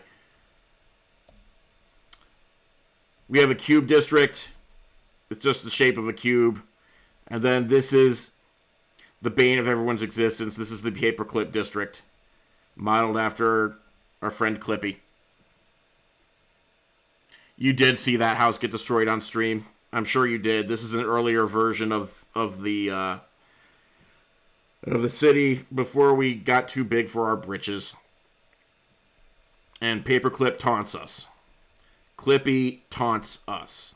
We have a cube district. It's just the shape of a cube. And then this is the bane of everyone's existence. This is the Paperclip district, modeled after our friend Clippy. You did see that house get destroyed on stream. I'm sure you did. This is an earlier version of the city before we got too big for our britches. And Paperclip taunts us. Clippy taunts us.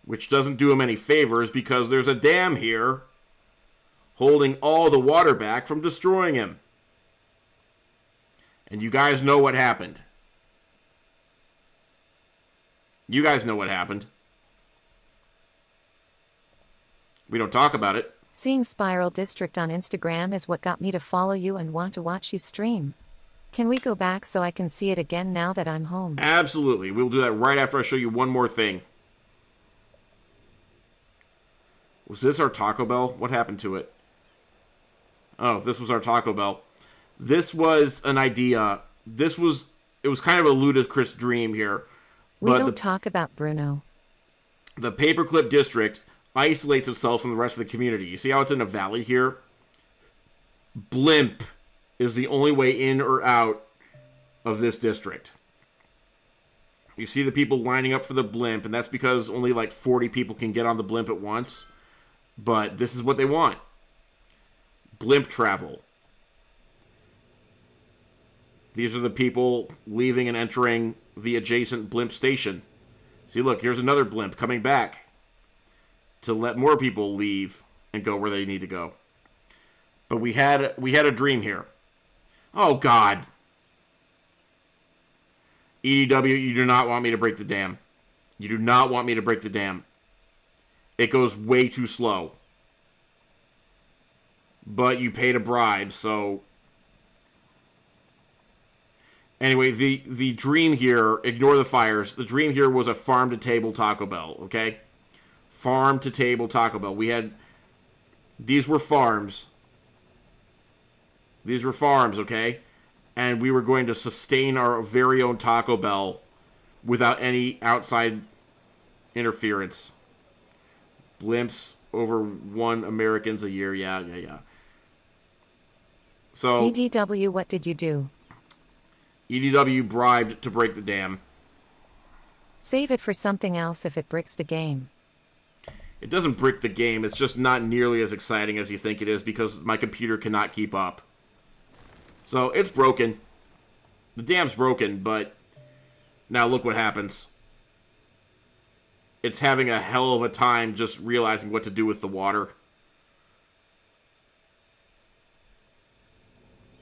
Which doesn't do him any favors because there's a dam here holding all the water back from destroying him. And you guys know what happened. You guys know what happened. We don't talk about it. Seeing Spiral District on Instagram is what got me to follow you and want to watch you stream. Can we go back so I can see it again now that I'm home? Absolutely. We'll do that right after I show you one more thing. Was this our Taco Bell? What happened to it? Oh, this was our Taco Bell. This was an idea. It was kind of a ludicrous dream here. We don't talk about Bruno. The Paperclip District isolates itself from the rest of the community. You see how it's in a valley here? Blimp is the only way in or out of this district. You see the people lining up for the blimp, and that's because only like 40 people can get on the blimp at once. But this is what they want. Blimp travel. These are the people leaving and entering the adjacent blimp station. See, look, here's another blimp coming back to let more people leave and go where they need to go. But we had a dream here. Oh, God. EDW, you do not want me to break the dam. You do not want me to break the dam. It goes way too slow. But you paid a bribe, so... Anyway, the dream here, ignore the fires. The dream here was a farm-to-table Taco Bell, okay? Farm-to-table Taco Bell. These were farms. These were farms, okay? And we were going to sustain our very own Taco Bell without any outside interference. Blimps over 1 Americans a year. Yeah. So... EDW, what did you do? EDW bribed to break the dam. Save it for something else if it bricks the game. It doesn't brick the game. It's just not nearly as exciting as you think it is because my computer cannot keep up. So, it's broken. The dam's broken, but now look what happens. It's having a hell of a time just realizing what to do with the water.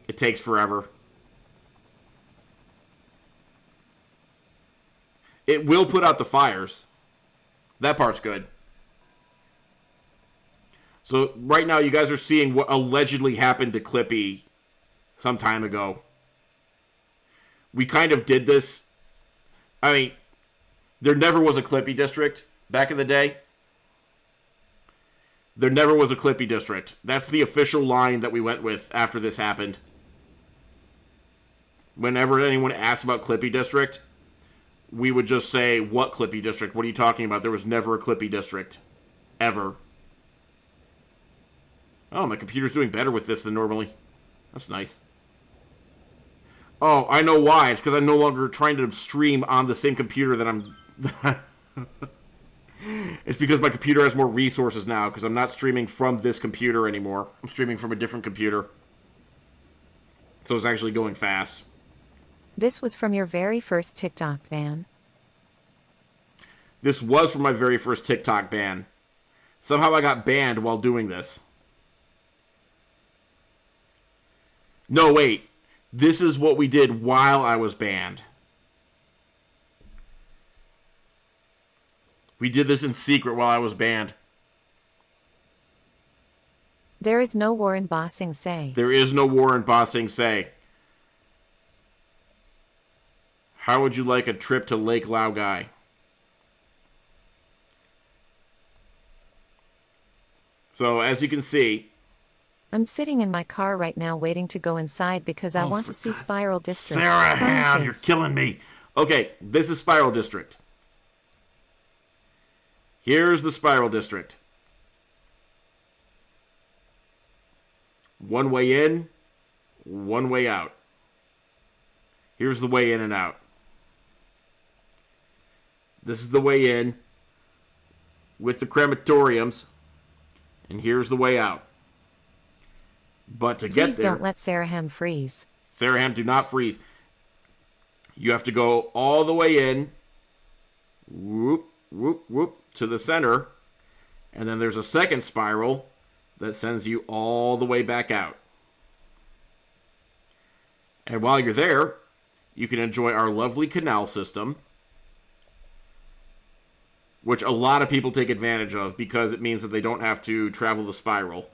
It takes forever. It will put out the fires. That part's good. So right now you guys are seeing what allegedly happened to Clippy some time ago. We kind of did this. I mean, there never was a Clippy district back in the day. There never was a Clippy district. That's the official line that we went with after this happened. Whenever anyone asks about Clippy district, we would just say, what Clippy district? What are you talking about? There was never a Clippy district. Ever. Oh, my computer's doing better with this than normally. That's nice. Oh, I know why. It's because I'm no longer trying to stream on the same computer that I'm... It's because my computer has more resources now, because I'm not streaming from this computer anymore. I'm streaming from a different computer. So it's actually going fast. This was from your very first TikTok ban. This was from my very first TikTok ban. Somehow I got banned while doing this. No, wait. This is what we did while I was banned. We did this in secret while I was banned. There is no war in Ba Sing Se. There is no war in Ba Sing Se. How would you like a trip to Lake Laogai? So, as you can see... I'm sitting in my car right now waiting to go inside because I want to see Spiral District. Sarah Ham, you're killing me. Okay, this is Spiral District. Here's the Spiral District. One way in, one way out. Here's the way in and out. This is the way in with the crematoriums. And here's the way out. But to get there... Please don't let Saraham freeze. Saraham, do not freeze. You have to go all the way in. Whoop, whoop, whoop. To the center. And then there's a second spiral that sends you all the way back out. And while you're there, you can enjoy our lovely canal system, which a lot of people take advantage of because it means that they don't have to travel the spiral.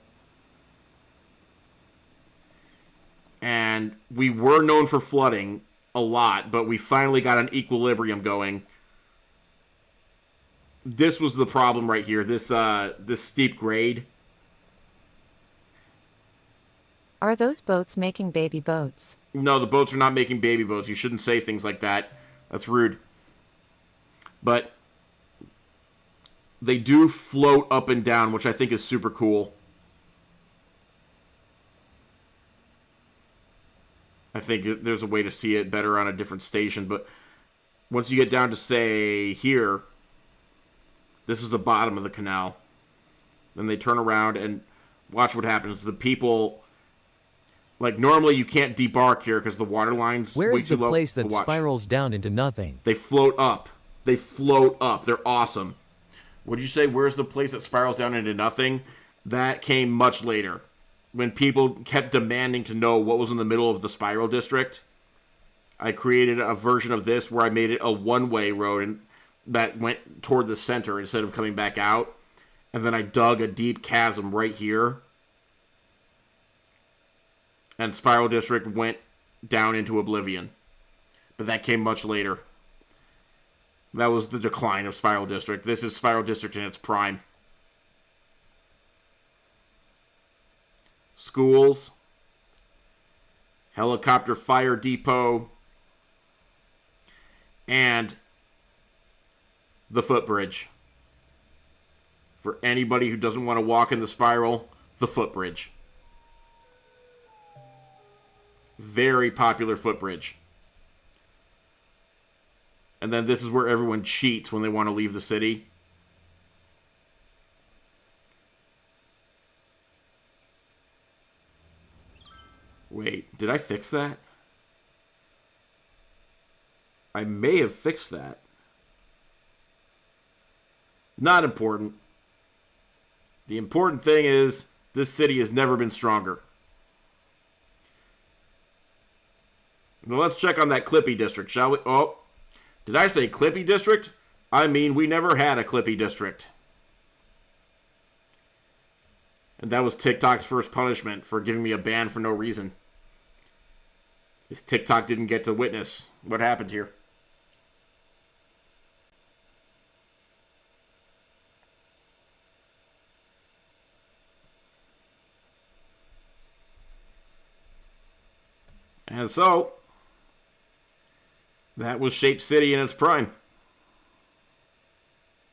And we were known for flooding a lot, but we finally got an equilibrium going. This was the problem right here, this steep grade. Are those boats making baby boats? No, the boats are not making baby boats. You shouldn't say things like that. That's rude. But they do float up and down, which I think is super cool. think there's a way to see it better on a different station, but once you get down to, say, here, this is the bottom of the canal. Then they turn around and watch what happens. The people, like, normally you can't debark here because the water line's Where way is too the low. place that But watch. spirals down into nothing? They float up. They float up. They're awesome. Would you say, where's the place that spirals down into nothing? That came much later, when people kept demanding to know what was in the middle of the spiral district. I created a version of this where I made it a one-way road and that went toward the center instead of coming back out. And then I dug a deep chasm right here. And Spiral District went down into oblivion. But that came much later. That was the decline of Spiral District. This is Spiral District in its prime. Schools. Helicopter fire depot. And the footbridge. For anybody who doesn't want to walk in the spiral, the footbridge. Very popular footbridge. And then this is where everyone cheats when they want to leave the city. Wait, did I fix that? I may have fixed that. Not important. The important thing is, this city has never been stronger. Now let's check on that Clippy district, shall we? Oh, did I say Clippy district? I mean, we never had a Clippy district. And that was TikTok's first punishment for giving me a ban for no reason. Because TikTok didn't get to witness what happened here. And so, that was Shape City in its prime.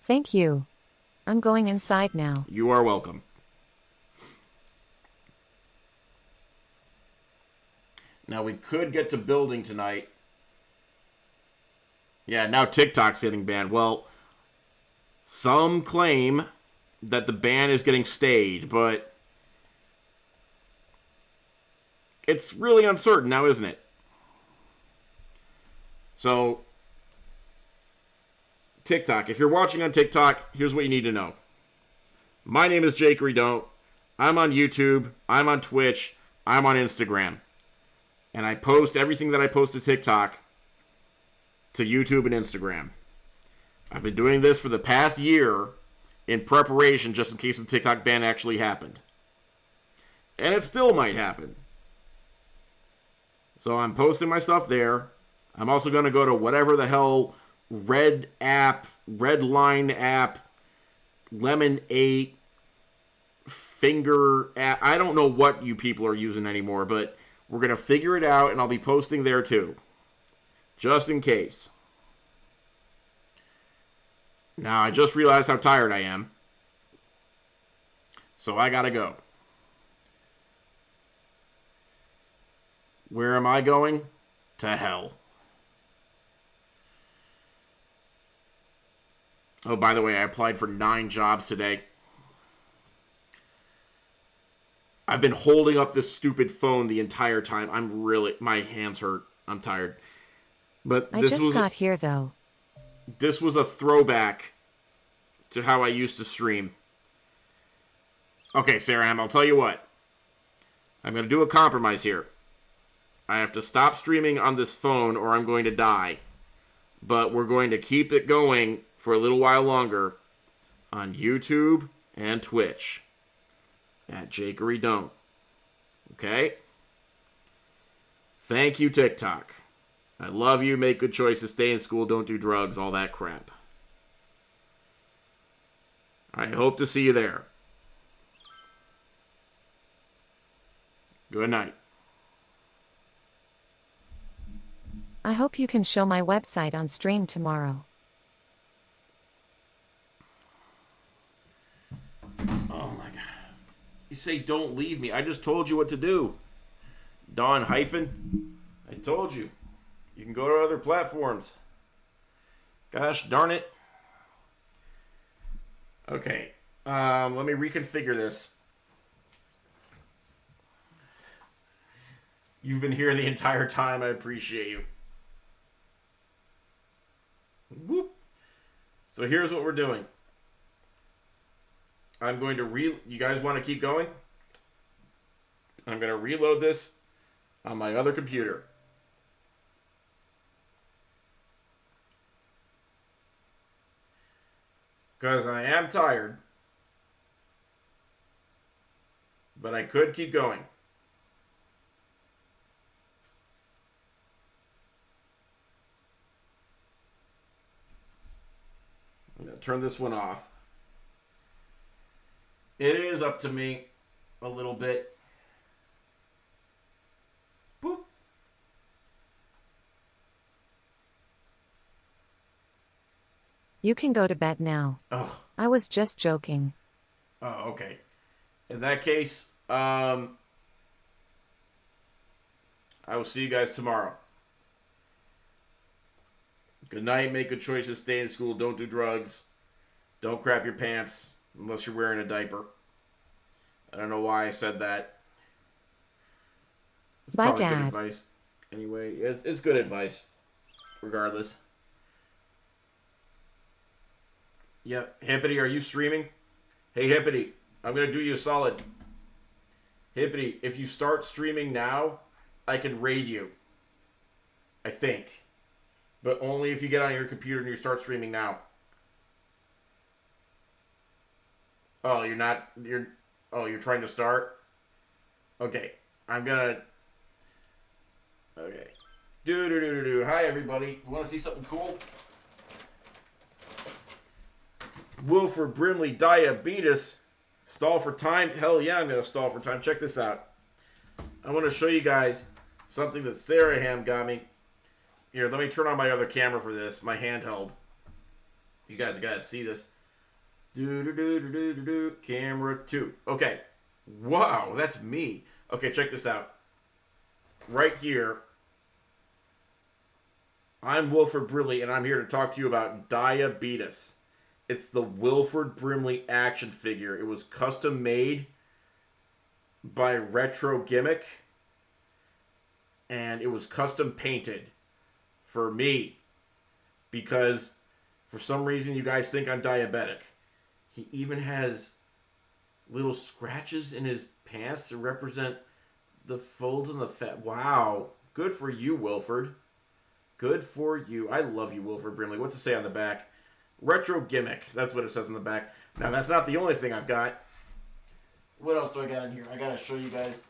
Thank you. I'm going inside now. You are welcome. Now, we could get to building tonight. Yeah, now TikTok's getting banned. Well, some claim that the ban is getting stayed, but it's really uncertain now, isn't it? So, TikTok. If you're watching on TikTok, here's what you need to know. My name is jakeydon't. I'm on YouTube. I'm on Twitch. I'm on Instagram. And I post everything that I post to TikTok to YouTube and Instagram. I've been doing this for the past year in preparation just in case the TikTok ban actually happened. And it still might happen. So I'm posting my stuff there. I'm also going to go to whatever the hell Red Line app, Lemon 8, Finger app. I don't know what you people are using anymore, but we're going to figure it out, and I'll be posting there too. Just in case. Now, I just realized how tired I am. So I got to go. Where am I going? To hell. Oh, by the way, I applied for 9 jobs today. I've been holding up this stupid phone the entire time. My hands hurt. I'm tired. But I just got here, though. This was a throwback to how I used to stream. Okay, Sarah I'll tell you what. I'm going to do a compromise here. I have to stop streaming on this phone or I'm going to die. But we're going to keep it going for a little while longer on YouTube and Twitch at jakeydon't. Okay? Thank you, TikTok. I love you. Make good choices. Stay in school. Don't do drugs. All that crap. I hope to see you there. Good night. I hope you can show my website on stream tomorrow. Oh my god. You say don't leave me. I just told you what to do. Dawn hyphen. told you. You can go to other platforms. Gosh darn it. Okay. Let me reconfigure this. You've been here the entire time. I appreciate you. Whoop. So here's what we're doing. I'm going to you guys want to keep going? I'm going to reload this on my other computer. Because I am tired. But I could keep going. I'm going to turn this one off. It is up to me a little bit. Boop. You can go to bed now. Oh. I was just joking. Oh, okay. In that case, I will see you guys tomorrow. Good night. Make good choices. Stay in school. Don't do drugs. Don't crap your pants unless you're wearing a diaper. I don't know why I said that. It's Bye, probably Dad. good advice. Anyway, it's good advice. Regardless. Yep. Hippity, are you streaming? Hey, Hippity, I'm going to do you a solid. Hippity, if you start streaming now, I can raid you. I think. But only if you get on your computer and you start streaming now. Oh, you're trying to start? Okay. Okay. Hi, everybody. You want to see something cool? Wilford Brimley Diabetes. Stall for time? Hell yeah, I'm going to stall for time. Check this out. I want to show you guys something that Sarah Ham got me. Here, let me turn on my other camera for this. My handheld. You guys got to see this. Camera 2. Okay. Wow, that's me. Okay, check this out. Right here. I'm Wilford Brimley, and I'm here to talk to you about Diabetes. It's the Wilford Brimley action figure. It was custom made by Retro Gimmick. And it was custom painted for me. Because for some reason you guys think I'm diabetic. He even has little scratches in his pants to represent the folds in the fat. Wow. Good for you, Wilford. Good for you. I love you, Wilford Brimley. What's it say on the back? Retro Gimmick. That's what it says on the back. Now, that's not the only thing I've got. What else do I got in here? I got to show you guys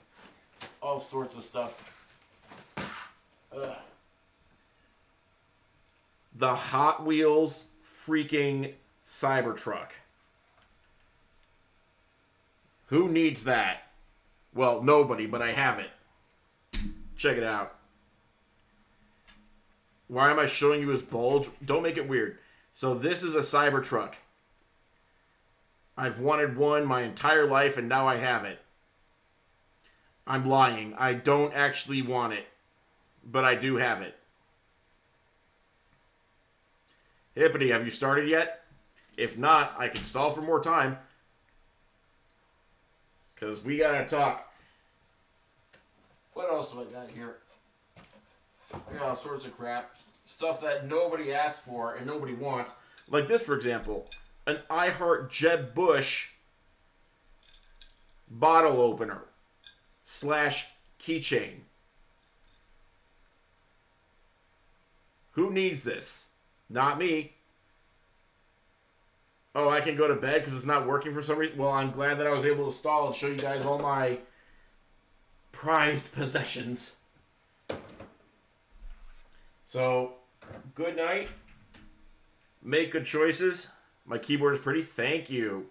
all sorts of stuff. The Hot Wheels freaking Cybertruck. Who needs that? Well, nobody, but I have it. Check it out. Why am I showing you his bulge? Don't make it weird. So this is a Cybertruck. I've wanted one my entire life, and now I have it. I'm lying. I don't actually want it, but I do have it. Hippity, have you started yet? If not, I can stall for more time. Because we gotta talk. What else do I got here? I got all sorts of crap. Stuff that nobody asked for and nobody wants. Like this, for example. An I Heart Jeb Bush bottle opener / keychain. Who needs this? Not me. Oh, I can go to bed because it's not working for some reason? Well, I'm glad that I was able to stall and show you guys all my prized possessions. So, good night. Make good choices. My keyboard is pretty. Thank you.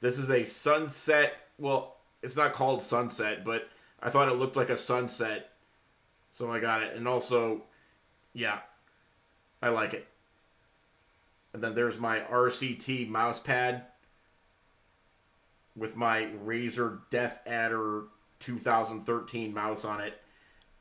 This is a sunset. Well, it's not called sunset, but I thought it looked like a sunset. So I got it. And also, yeah, I like it. And then there's my RCT mouse pad with my Razer Death Adder 2013 mouse on it.